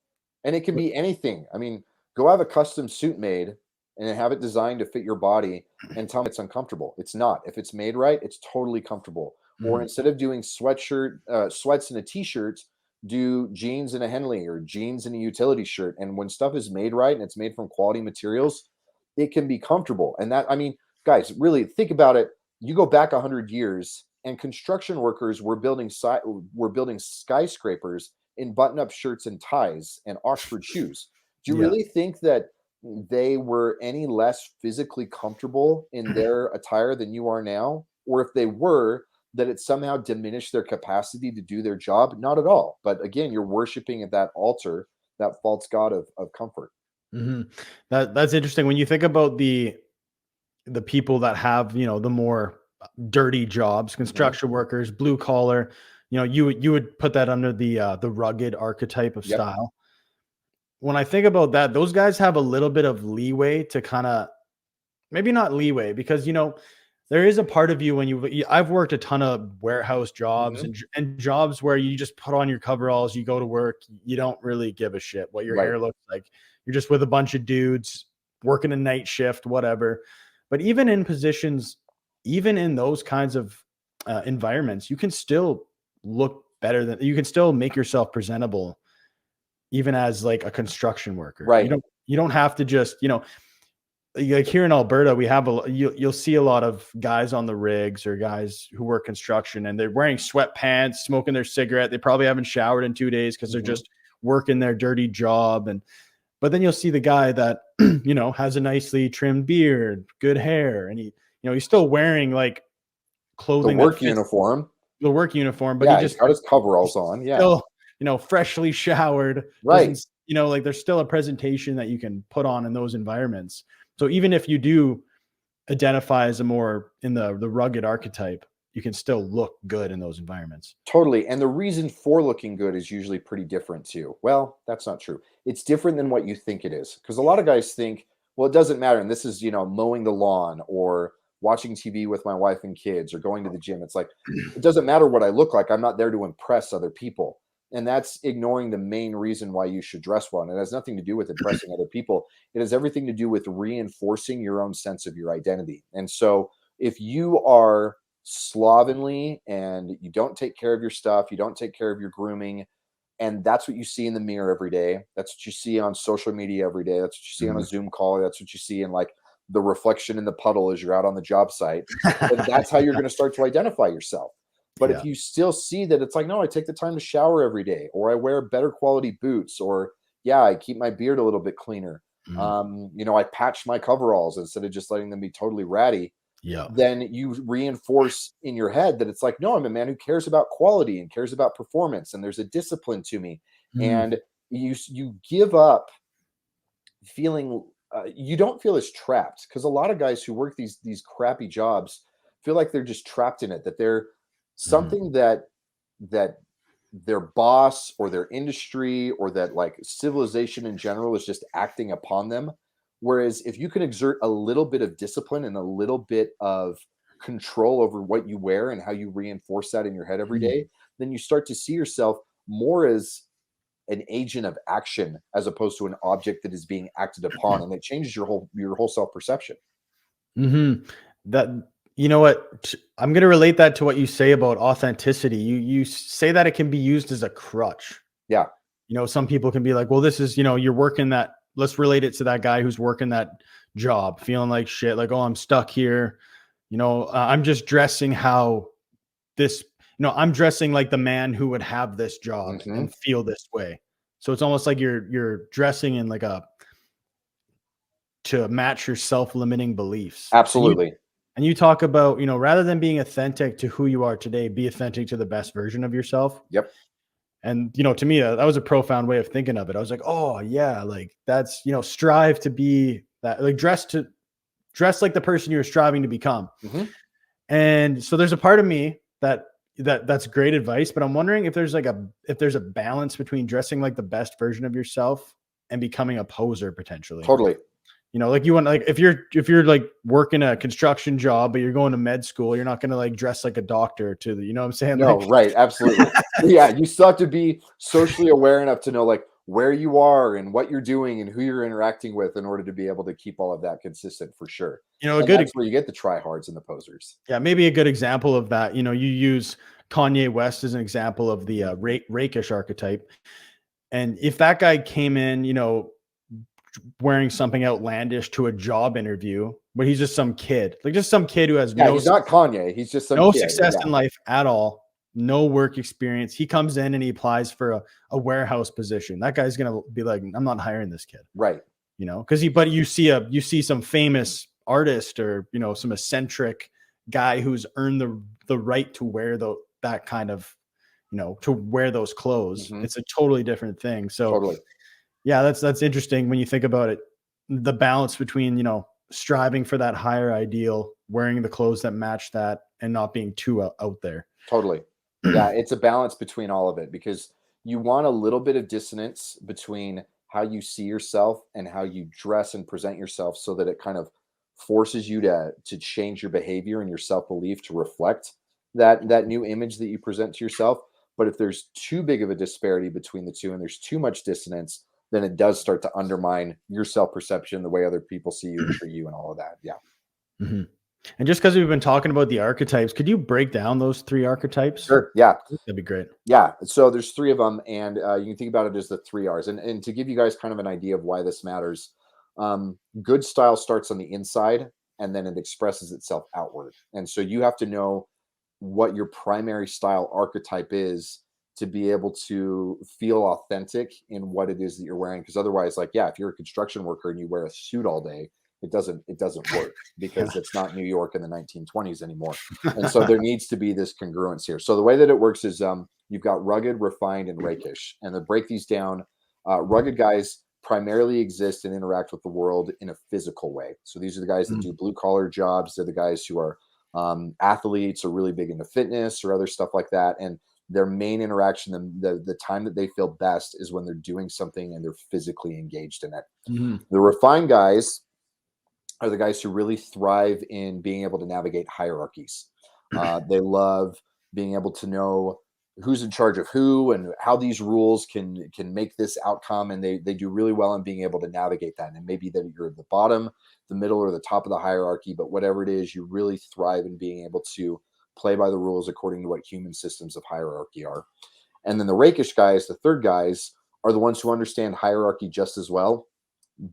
And it can be anything. I mean, go have a custom suit made and have it designed to fit your body and tell me it's uncomfortable. It's not. If it's made right, it's totally comfortable. Or instead of doing sweats and a t-shirt, do jeans and a Henley, or jeans and a utility shirt. And when stuff is made right and it's made from quality materials, it can be comfortable. And that, I mean, guys, really think about it. You go back 100 years and construction workers were building skyscrapers in button-up shirts and ties and Oxford shoes. Do you Yeah. really think that they were any less physically comfortable in their attire than you are now? Or if they were, that it somehow diminished their capacity to do their job? Not at all. But again, you're worshiping at that altar, that false god of comfort. Hmm. That's interesting. When you think about the people that have, the more dirty jobs, Mhm. construction workers, blue collar, you would put that under the rugged archetype of Yep. style. When I think about that, those guys have a little bit of leeway to kind of, maybe not leeway, because there is a part of you when I've worked a ton of warehouse jobs Mhm. and jobs where you just put on your coveralls, you go to work, you don't really give a shit what your Right. hair looks like. You're just with a bunch of dudes working a night shift, whatever. But even in positions, even in those kinds of environments, you can still look better than, you can still make yourself presentable, even as like a construction worker. You Right. don't have to just, like here in Alberta, we have you'll see a lot of guys on the rigs or guys who work construction, and they're wearing sweatpants, smoking their cigarette. They probably haven't showered in 2 days because they're Mhm. just working their dirty job. But then you'll see the guy that has a nicely trimmed beard, good hair, and he's still wearing like The clothing that work fits uniform. the work uniform, but Yeah, he's got his he's coveralls on. Yeah. still freshly showered. Right. Doesn't like there's still a presentation that you can put on in those environments. So even if you do identify as a more in the rugged archetype, you can still look good in those environments. Totally. And the reason for looking good is usually pretty different too. Well, that's not true. It's different than what you think it is. Because a lot of guys think, well, it doesn't matter. And this is, mowing the lawn or watching TV with my wife and kids or going to the gym. It's like, it doesn't matter what I look like. I'm not there to impress other people. And that's ignoring the main reason why you should dress well. And it has nothing to do with impressing other people. It has everything to do with reinforcing your own sense of your identity. And so if you are slovenly and you don't take care of your stuff, you don't take care of your grooming, and that's what you see in the mirror every day. That's what you see on social media every day. That's what you see on a Mhm. Zoom call. That's what you see in like the reflection in the puddle as you're out on the job site. And that's how you're going to start to identify yourself. But if Yeah. you still see that it's like, no, I take the time to shower every day, or I wear better quality boots, or yeah, I keep my beard a little bit cleaner. Mhm. I patch my coveralls instead of just letting them be totally ratty, Yeah. then you reinforce in your head that it's like, no, I'm a man who cares about quality and cares about performance, and there's a discipline to me. Mhm. And you give up feeling you don't feel as trapped, because a lot of guys who work these crappy jobs feel like they're just trapped in it, that they're Mhm. something that their boss or their industry or that like civilization in general is just acting upon them. Whereas if you can exert a little bit of discipline and a little bit of control over what you wear and how you reinforce that in your head every Mhm. day, then you start to see yourself more as an agent of action as opposed to an object that is being acted upon, and it changes your whole self-perception. Mhm. That you know what? I'm gonna relate that to what you say about authenticity. You say that it can be used as a crutch. Yeah. Some people can be like, well, this is, you're working that. Let's relate it to that guy who's working that job, feeling like shit, like, oh, I'm stuck here. I'm just dressing how this, I'm dressing like the man who would have this job Hmm. and feel this way. So it's almost like you're dressing in like to match your self-limiting beliefs. Absolutely. And you talk about, rather than being authentic to who you are today, be authentic to the best version of yourself. Yep. And, to me, that was a profound way of thinking of it. I was like, oh yeah, like that's, strive to be that, like dress like the person you're striving to become. Hmm. And so there's a part of me that's great advice, but I'm wondering if there's a balance between dressing like the best version of yourself and becoming a poser potentially. Totally. Like you want, like if you're like working a construction job, but you're going to med school, you're not going to like dress like a doctor to the, what I'm saying? No, Like, right, absolutely. Yeah, you still have to be socially aware enough to know like where you are and what you're doing and who you're interacting with in order to be able to keep all of that consistent for sure. a And good, that's where you get the tryhards and the posers. yeah, maybe a good example of that. You use Kanye West as an example of the rakish archetype. And if that guy came in, wearing something outlandish to a job interview, but he's just some kid, like just some kid who has Yeah, he's not Kanye. He's just some no kid. success Yeah. in life at all. no work experience. He comes in and he applies for a warehouse position. That guy's going to be like, I'm not hiring this kid. Right. You know, because but you see some famous artist or, you know, some eccentric guy who's earned the right to wear that kind of, you know, to wear those clothes. It's a totally different thing. So Totally. yeah, that's interesting when you think about it. The balance between, you know, striving for that higher ideal, wearing the clothes that match that, and not being too out there. Totally. Yeah, it's a balance between all of it, because you want a little bit of dissonance between how you see yourself and how you dress and present yourself, so that it kind of forces you to change your behavior and your self-belief to reflect that new image that you present to yourself. But if there's too big of a disparity between the two and there's too much dissonance, then it does start to undermine your self-perception, the way other people see you and treat you, and all of that. Yeah. Mm-hmm. And just because we've been talking about the archetypes, could you break down those 3 archetypes? Sure. Yeah. That'd be great. Yeah. So there's 3 of them, and you can think about it as the 3 R's. And to give you guys kind of an idea of why this matters, good style starts on the inside and then it expresses itself outward. And so you have to know what your primary style archetype is to be able to feel authentic in what it is that you're wearing. Because otherwise, like, yeah, if you're a construction worker and you wear a suit all day, it doesn't work, because it's not New York in the 1920s anymore. And so there needs to be this congruence here. So the way that it works is you've got rugged, refined, and rakish. And to break these down, rugged guys primarily exist and interact with the world in a physical way. So these are the guys that do blue collar jobs. They're the guys who are athletes, or really big into fitness or other stuff like that. And their main interaction, the time that they feel best, is when they're doing something and they're physically engaged in it. The refined guys are the guys who really thrive in being able to navigate hierarchies. They love being able to know who's in charge of who and how these rules can make this outcome, and they do really well in being able to navigate that. And maybe that you're at the bottom, the middle, or the top of the hierarchy, but whatever it is, you really thrive in being able to play by the rules according to what human systems of hierarchy are. And then the rakish guys, the third guys, are the ones who understand hierarchy just as well,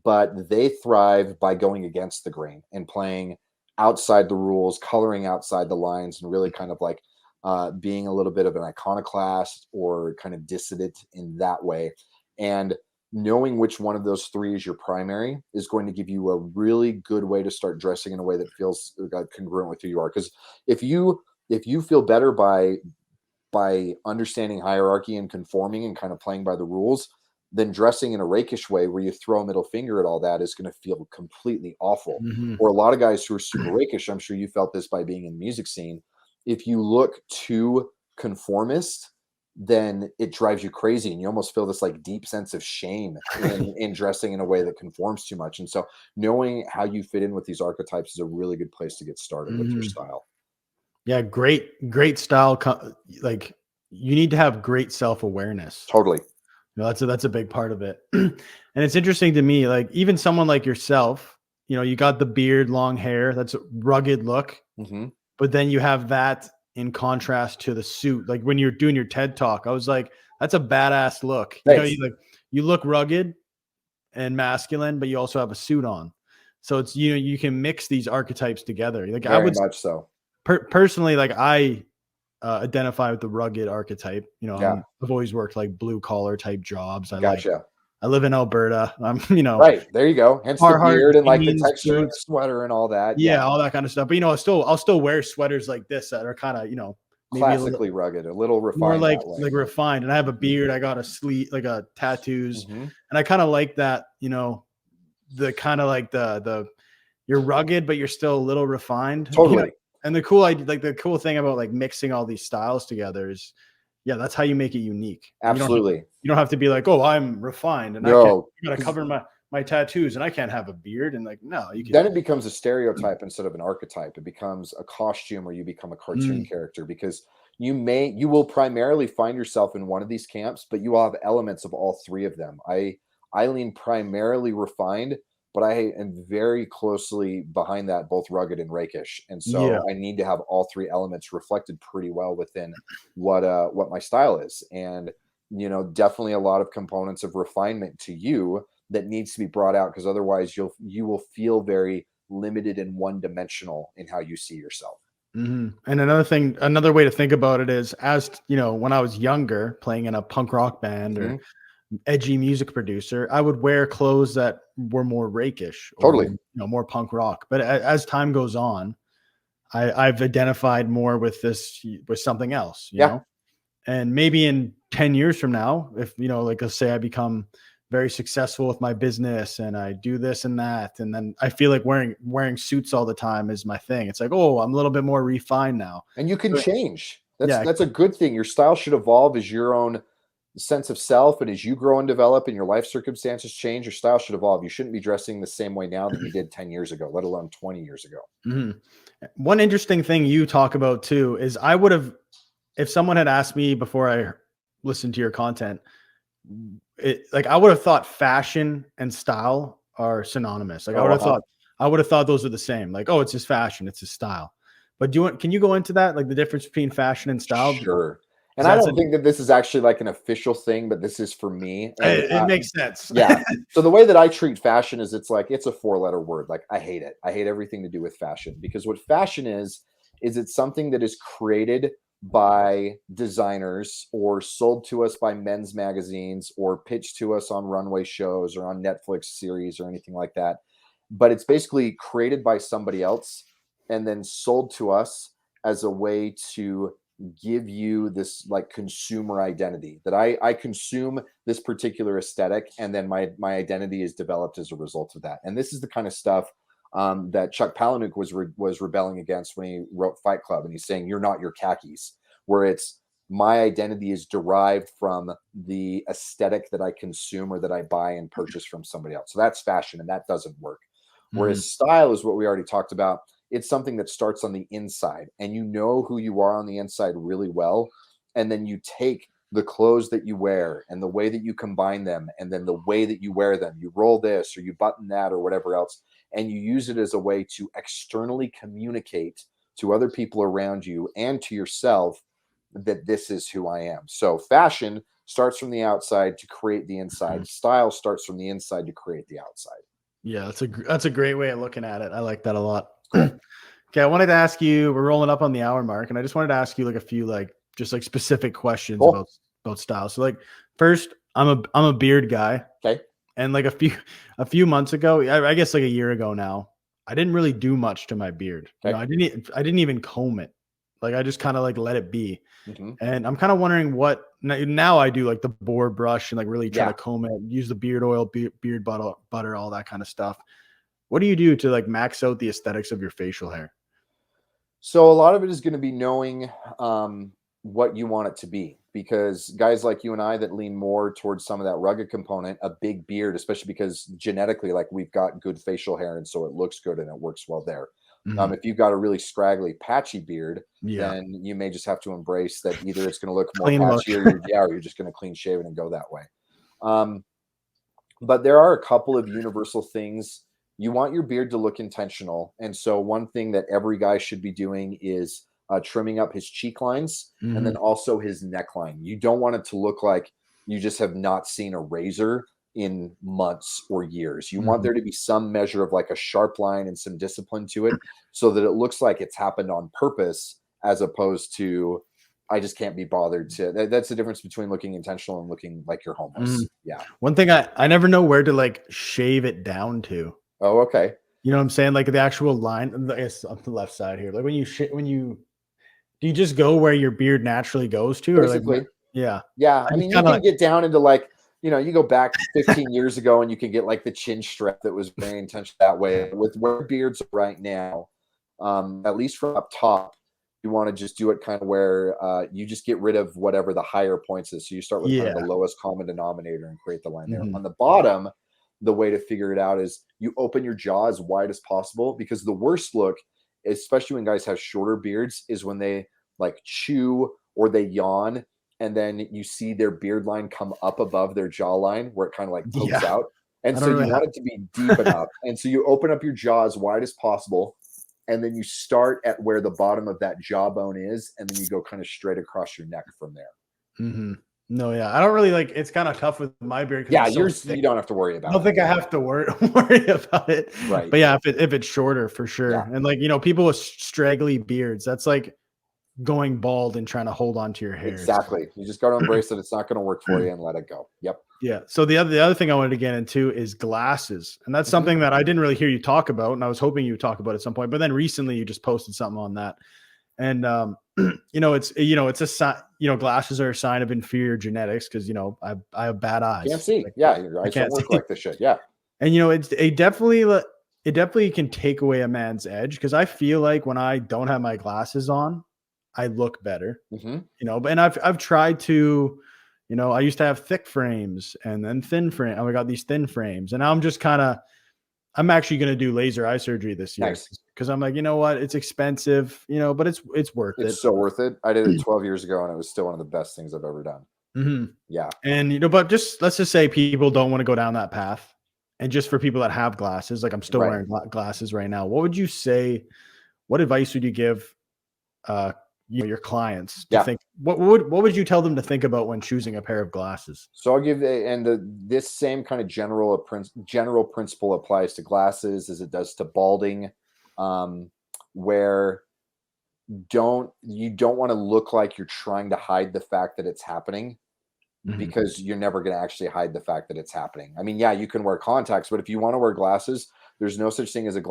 but they thrive by going against the grain and playing outside the rules, coloring outside the lines, and really kind of like being a little bit of an iconoclast or kind of dissident in that way. And knowing which one of those 3 is your primary is going to give you a really good way to start dressing in a way that feels congruent with who you are. Because if you feel better by understanding hierarchy and conforming and kind of playing by the rules, then dressing in a rakish way where you throw a middle finger at all that is going to feel completely awful. Or a lot of guys who are super rakish, I'm sure you felt this by being in the music scene, if you look too conformist, then it drives you crazy, and you almost feel this like deep sense of shame in dressing in a way that conforms too much. And so knowing how you fit in with these archetypes is a really good place to get started with your style. Yeah, great style. Like, you need to have great self-awareness. Totally. You know, that's a big part of it. And it's interesting to me, like, even someone like yourself, you know, you got the beard, long hair, that's a rugged look, but then you have that in contrast to the suit. Like when you're doing your TED talk, I was like, that's a badass look. You know, you look rugged and masculine, but you also have a suit on. So it's, you know, you can mix these archetypes together. Like Very I would much so. Personally, like I identify with the rugged archetype. You know, I've always worked like blue collar type jobs. I live in Alberta. I'm, you know, right there you go. Hence the beard and like the texture of the boots, sweater and all that. Yeah, all that kind of stuff. But you know, I'll still wear sweaters like this that are kind of, you know, maybe classically rugged, a little refined, more like that way. refined. And I have a beard. I got a sleeve, like a tattoos, and I kind of like that. You know, the kind of like the you're rugged, but you're still a little refined. Totally. You know? And the cool thing about like mixing all these styles together is, yeah, that's how you make it unique. Absolutely. You don't have to be like, oh, I'm refined and I gotta cover my tattoos and I can't have a beard. And like, no, you can. Then it becomes a stereotype instead of an archetype. It becomes a costume, or you become a cartoon character, because you will primarily find yourself in one of these camps, but you will have elements of all 3 of them. I lean primarily refined, but I am very closely behind that, both rugged and rakish. And so I need to have all 3 elements reflected pretty well within what my style is. And, you know, definitely a lot of components of refinement to you that needs to be brought out, because otherwise you will feel very limited and one-dimensional in how you see yourself. And another way to think about it is, as you know, when I was younger, playing in a punk rock band or Mhm. edgy music producer, I would wear clothes that were more rakish or Totally. more, more punk rock. But as time goes on, I've identified more with with something else, Yeah. and maybe in 10 years from now, if, like, let's say I become very successful with my business and I do this and that, and then I feel like wearing suits all the time is my thing. It's like, oh, I'm a little bit more refined now. And you can But change. yeah, That's a good thing. Your style should evolve as your own sense of self, and as you grow and develop and your life circumstances change, your style should evolve. You shouldn't be dressing the same way now that you did 10 years ago, let alone 20 years ago. mhm. One interesting thing you talk about too is, I would have, if someone had asked me before I listened to your content, like, I would have thought fashion and style are synonymous. Like, Oh, uh-huh. I would have thought those are the same. Like, oh, it's just fashion, it's just style. But can you go into that, like the difference between fashion and style? Sure. Because And I that's don't think that this is actually like an official thing, but this is for me. And it makes sense. yeah. So the way that I treat fashion is, it's a four-letter word. Like, I hate it. I hate everything to do with fashion, because what fashion is it's something that is created by designers or sold to us by men's magazines or pitched to us on runway shows or on Netflix series or anything like that. But it's basically created by somebody else and then sold to us as a way to give you this like consumer identity, that I consume this particular aesthetic, and then my identity is developed as a result of that. And this is the kind of stuff that Chuck Palahniuk was rebelling against when he wrote Fight Club, and he's saying, "You're not your khakis," where it's, my identity is derived from the aesthetic that I consume or that I buy and purchase from somebody else. So that's fashion, and that doesn't work. Mhm. Whereas style is what we already talked about. It's something that starts on the inside, and you know who you are on the inside really well. And then you take the clothes that you wear and the way that you combine them, and then the way that you wear them, you roll this or you button that or whatever else, and you use it as a way to externally communicate to other people around you and to yourself that this is who I am. So fashion starts from the outside to create the Mhm. inside. Style starts from the inside to create the outside. Yeah, that's a great way of looking at it. I like that a lot. Cool. Okay, I wanted to ask you, we're rolling up on the hour mark, and I just wanted to ask you like a few, like, just like specific questions Cool. about style. So, like, first, I'm a beard guy, Okay. and like a few months ago, I guess like a year ago now, I didn't really do much to my beard. Okay. I didn't even comb it. Like, I just kind of like let it be. Hmm. And I'm kind of wondering what now I do, like the boar brush and like really try Yeah. to comb it, use the beard oil, beard butter, all that kind of stuff. What do you do to like max out the aesthetics of your facial hair? So a lot of it is going to be knowing what you want it to be, because guys like you and I that lean more towards some of that rugged component, a big beard, especially because genetically, like, we've got good facial hair, and so it looks good and it works well there. Mhm. If you've got a really scraggly, patchy beard, Yeah, then you may just have to embrace that. Either it's going to look more clean look. patchy, or you're just going to clean shave it and go that way. Um, but there are a couple of universal things. You want your beard to look intentional. And so, one thing that every guy should be doing is trimming up his cheek lines and then Mhm. also his neckline. You don't want it to look like you just have not seen a razor in months or years. You want Mhm. there to be some measure of like a sharp line and some discipline to it, so that it looks like it's happened on purpose, as opposed to, I just can't be bothered to. That's the difference between looking intentional and looking like you're Mhm. homeless. Yeah. One thing I never know where to like shave it down to. Oh, okay. You know what I'm saying? Like the actual line, I guess on the left side here. Like when you do you just go where your beard naturally goes to, or like Basically, yeah. yeah. I I just mean, you kind of can like, get down into like, you go back 15 years ago and you can get like the chin strap that was very intentional that way. With where beards are right now, at least from up top, you want to just do it kind of where you just get rid of whatever the higher points is. So you start with kind of the yeah. lowest common denominator and create the line there. Mhm. On the bottom, the way to figure it out is you open your jaw as wide as possible, because the worst look, especially when guys have shorter beards, is when they like chew or they yawn, and then you see their beard line come up above their jawline where it kind of like pokes Yeah. out. And I so don't you really have want it to be deep enough. And so you open up your jaw as wide as possible. And then you start at where the bottom of that jawbone is. And then you go kind of straight across your neck from there. Mhm. No, yeah. I don't really like, it's kind of tough with my beard because Yeah, it's so yours, thick. you don't have to worry I about don't it. think I have to worry about it. Right. But yeah, if it's shorter for sure. Yeah. And like, people with straggly beards, that's like going bald and trying to hold on to your hair. Exactly. You just got to embrace that it's not going to work for you and let it go. Yep. Yeah. So the other thing I wanted to get into is glasses. And that's Mhm. something that I didn't really hear you talk about. And I was hoping you would talk about at some point. But then recently you just posted something on that. And it's a sign, glasses are a sign of inferior genetics because I have bad Can't eyes. see. Like, Yeah, your I eyes don't can't work see. like this shit. Yeah. And it definitely can take away a man's edge because I feel like when I don't have my glasses on, I look better. Mhm. But and I've tried to, I used to have thick frames and then thin frame. I got these thin frames, and now I'm actually going to do laser eye surgery this year Nice. because I'm like, you know what, it's expensive, but it's worth it. It's so worth it. I did it 12 years ago and it was still one of the best things I've ever done. Mhm. Yeah. And but just let's just say people don't want to go down that path, and just for people that have glasses, like I'm still Right. wearing glasses right now. What would you say? What advice would you give? Uh, your clients to Yeah. think. What would you tell them to think about when choosing a pair of glasses? So I'll give this same kind of general principle applies to glasses as it does to balding, where you don't want to look like you're trying to hide the fact that it's happening, Mhm. because you're never going to actually hide the fact that it's happening. I mean, yeah, you can wear contacts, but if you want to wear glasses, there's no such thing as a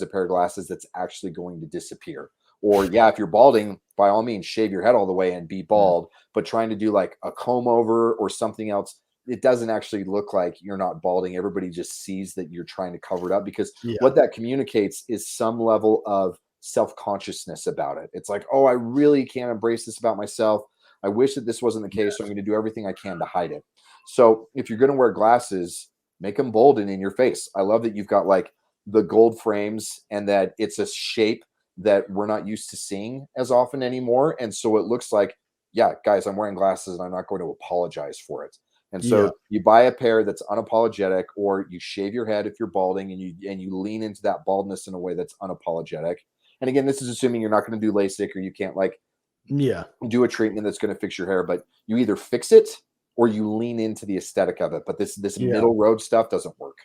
pair of glasses that's actually going to disappear. Or yeah, if you're balding, by all means, shave your head all the way and be Mhm. bald. But trying to do like a comb over or something else, it doesn't actually look like you're not balding. Everybody just sees that you're trying to cover it up, because Yeah. what that communicates is some level of self-consciousness about it. It's like, oh, I really can't embrace this about myself. I wish that this wasn't the case, so I'm Yes. going to do everything I can to hide it. So if you're going to wear glasses, make them bold and in your face. I love that you've got like the gold frames and that it's a shape that we're not used to seeing as often anymore. And so it looks like, yeah, guys, I'm wearing glasses and I'm not going to apologize for it. And Yeah. so you buy a pair that's unapologetic, or you shave your head if you're balding, and you lean into that baldness in a way that's unapologetic. And again, this is assuming you're not going to do LASIK, or you can't like Yeah. do a treatment that's going to fix your hair, but you either fix it or you lean into the aesthetic of it. But this Yeah. middle road stuff doesn't work.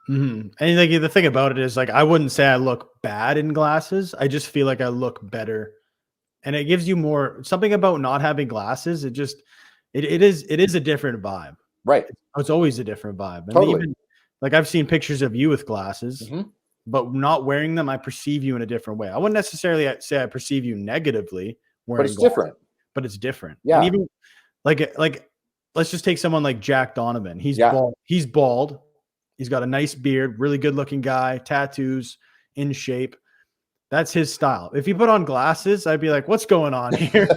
And like the thing about it is, like, I wouldn't say I look bad in glasses. I just feel like I look better, and it gives you more something about not having glasses. It is a different vibe. Right. It's always a different vibe. And Totally. even like I've seen pictures of you with glasses, Hmm. but not wearing them, I perceive you in a different way. I wouldn't necessarily say I perceive you negatively But wearing it's glasses, different. but it's different. And Yeah. even like let's just take someone like Jack Donovan. He's Yeah. bald. He's bald. He's got a nice beard, really good looking guy, tattoos, in shape. That's his style. If he put on glasses, I'd be like, what's going on here?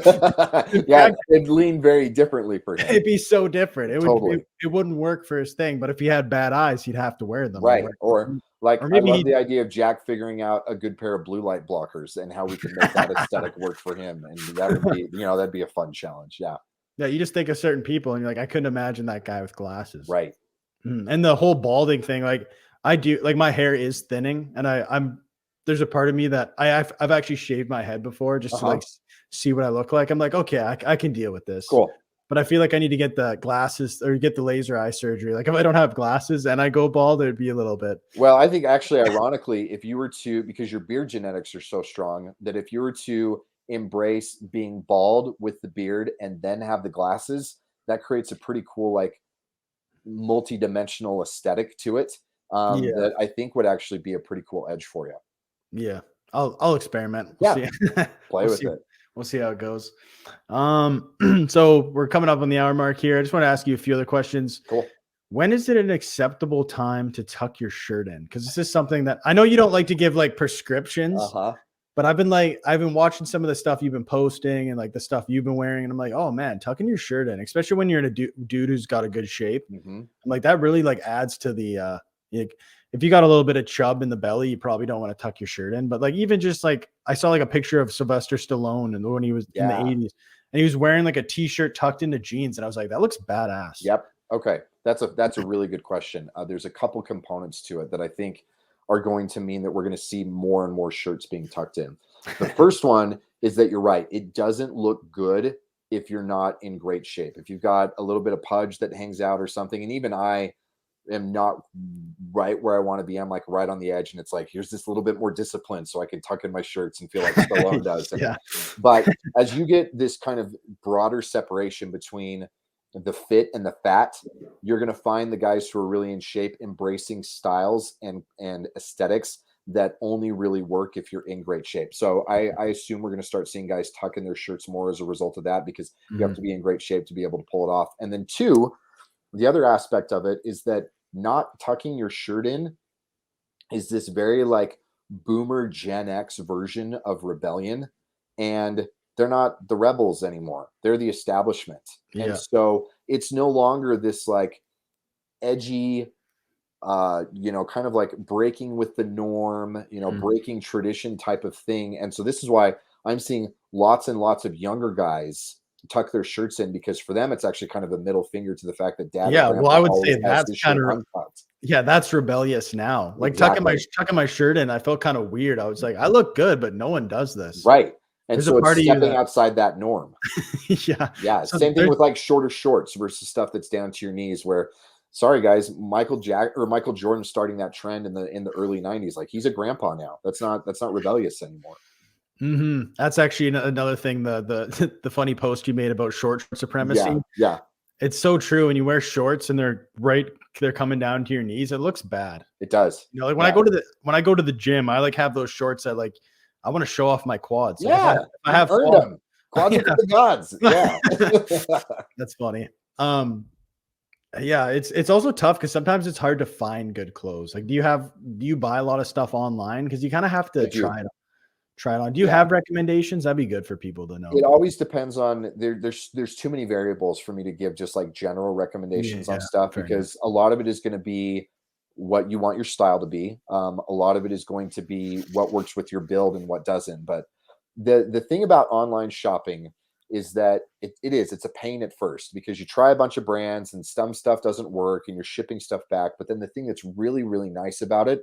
In Yeah. fact, It leaned very differently for him. it'd be so different. Totally. It wouldn't work for his thing. But if he had bad eyes, he'd have to wear them, Right. Or or I maybe love he the idea of Jack figuring out a good pair of blue light blockers and how we can make that aesthetic work for him. And that would be, that'd be a fun challenge. Yeah. yeah, you just think of certain people and you're like, I couldn't imagine that guy with glasses. Right. And the whole balding thing, like I do, like my hair is thinning, and I'm there's a part of me that I've actually shaved my head before just to like Uh-huh. see what I look like. I'm like, okay, I can deal with this, Cool. but I feel like I need to get the glasses or get the laser eye surgery. Like if I don't have glasses and I go bald, it'd be a little bit. Well, I think actually, ironically, if you were to, because your beard genetics are so strong, that if you were to embrace being bald with the beard and then have the glasses, that creates a pretty cool, like, multi-dimensional aesthetic to it, Yeah, that I think would actually be a pretty cool edge for you. yeah. I'll experiment. We'll Yeah, see. play we'll with see. it. We'll see how it goes. So we're coming up on the hour mark here. I just want to ask you a few other questions. Cool. When is it an acceptable time to tuck your shirt in? Because this is something that I know you don't like to give like prescriptions, Uh-huh. but I've been watching some of the stuff you've been posting and like the stuff you've been wearing, and I'm like, oh man, tucking your shirt in, especially when you're in a dude who's got a good shape. Hmm. I'm like, that really like adds to the like, if you got a little bit of chub in the belly, you probably don't want to tuck your shirt in. But like even just like I saw like a picture of Sylvester Stallone and when he was in the Yeah. 80s and he was wearing like a t-shirt tucked into jeans, and I was like, that looks badass. Yep. Okay. That's a really good question. There's a couple components to it that I think are going to mean that we're going to see more and more shirts being tucked in. The first one is that you're right. It doesn't look good if you're not in great shape. If you've got a little bit of pudge that hangs out or something, and even I am not right where I want to be. I'm like right on the edge, and it's like, here's this little bit more discipline so I can tuck in my shirts and feel like Stallone does. Yeah. But as you get this kind of broader separation between the fit and the fat, you're going to find the guys who are really in shape embracing styles and aesthetics that only really work if you're in great shape. So I assume we're going to start seeing guys tuck in their shirts more as a result of that, because you have to be in great shape to be able to pull it off. And then two, the other aspect of it is that not tucking your shirt in is this very like boomer Gen X version of rebellion. And they're not the rebels anymore. They're the establishment. Yeah. And so it's no longer this like edgy, kind of like breaking with the norm, breaking tradition type of thing. And so this is why I'm seeing lots and lots of younger guys tuck their shirts in, because for them it's actually kind of a middle finger to the fact that dad. Yeah, well, I would say that's kind of untucked. Yeah, that's rebellious now. Like Exactly. tucking my shirt in, I felt kind of weird. I was like, I look good, but no one does this. Right. And There's so a part it's of you stepping that outside that norm. Yeah. So same thing with like shorter shorts versus stuff that's down to your knees, where, sorry guys, Michael Jordan starting that trend in the early 90s. Like, he's a grandpa now. That's not rebellious anymore. Mm-hmm. That's actually another thing. The funny post you made about short supremacy. Yeah. It's so true. When you wear shorts and they're coming down to your knees, it looks bad. It does. Like when I go to the gym, I like have those shorts that like I want to show off my quads. Like Yeah, if I have earned them. Quads are for the gods. Yeah. That's funny. Yeah, it's also tough because sometimes it's hard to find good clothes. Like, do you buy a lot of stuff online? Because you kind of have to try it on. Do you have recommendations? That'd be good for people to know. It always depends on there's too many variables for me to give just like general recommendations on stuff, because a lot of it is going to be what you want your style to be. A lot of it is going to be what works with your build and what doesn't. But the thing about online shopping is that it's a pain at first, because you try a bunch of brands and some stuff doesn't work and you're shipping stuff back. But then the thing that's really, really nice about it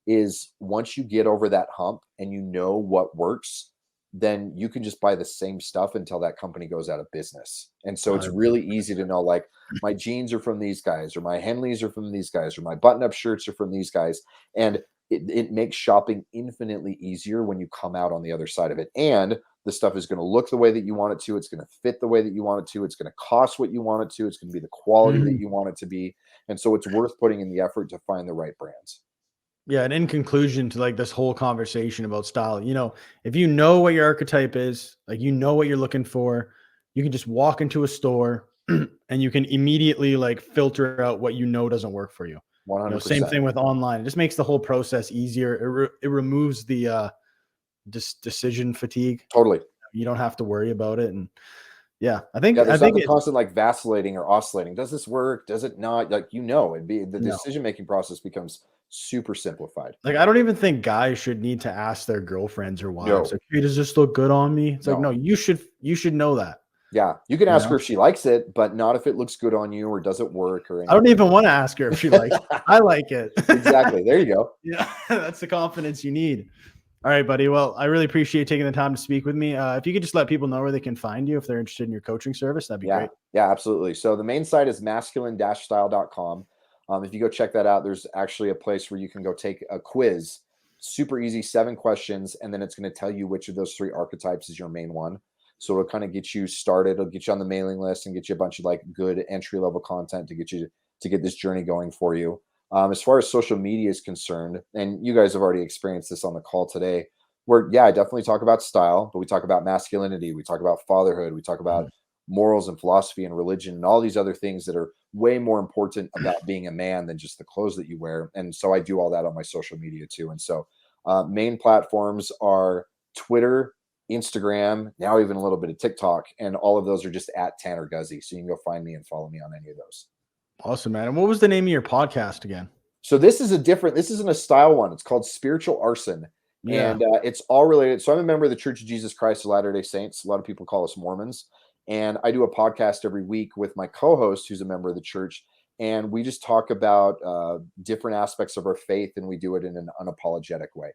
is once you get over that hump and you know what works, then you can just buy the same stuff until that company goes out of business. And so it's really easy to know, like, my jeans are from these guys, or my Henleys are from these guys, or my button-up shirts are from these guys. And it makes shopping infinitely easier when you come out on the other side of it. And the stuff is going to look the way that you want it to. It's going to fit the way that you want it to. It's going to cost what you want it to. It's going to be the quality that you want it to be. And so it's worth putting in the effort to find the right brands. Yeah, and in conclusion to like this whole conversation about style, if you know what your archetype is, like what you're looking for, you can just walk into a store and you can immediately like filter out what doesn't work for you. 100%. Same thing with online. It just makes the whole process easier. It removes the decision fatigue. Totally. You don't have to worry about it. And yeah, I think it's constant like vacillating or oscillating. Does this work? Does it not? Like, the decision-making process becomes super simplified. Like, I don't even think guys should need to ask their girlfriends or wives, like, hey, does this look good on me? It's like, no, you should know that. Yeah. You can ask her if she likes it, but not if it looks good on you or does it work or anything. I don't even want to ask her if she likes it. I like it. Exactly. There you go. Yeah. That's the confidence you need. All right, buddy. Well, I really appreciate taking the time to speak with me. If you could just let people know where they can find you if they're interested in your coaching service, that'd be great. Yeah, absolutely. So the main site is masculine-style.com. If you go check that out, there's actually a place where you can go take a quiz. Super easy, 7 questions, and then it's going to tell you which of those 3 archetypes is your main one. So it'll kind of get you started. It'll get you on the mailing list and get you a bunch of like good entry-level content to get this journey going for you. As far as social media is concerned, and you guys have already experienced this on the call today, where I definitely talk about style, but we talk about masculinity, we talk about fatherhood, we talk about morals and philosophy and religion and all these other things that are way more important about being a man than just the clothes that you wear. And so I do all that on my social media too. And so main platforms are Twitter, Instagram, now even a little bit of TikTok, and all of those are just at Tanner Guzy. So you can go find me and follow me on any of those. Awesome, man. And what was the name of your podcast again? So this isn't a style one. It's called Spiritual Arson. Yeah. And it's all related. So I'm a member of the Church of Jesus Christ of Latter-day Saints. A lot of people call us Mormons. And I do a podcast every week with my co-host, who's a member of the church. And we just talk about different aspects of our faith, and we do it in an unapologetic way.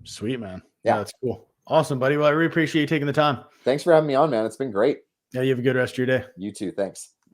Sweet, man. Yeah, that's cool. Awesome, buddy. Well, I really appreciate you taking the time. Thanks for having me on, man. It's been great. Yeah, you have a good rest of your day. You too. Thanks.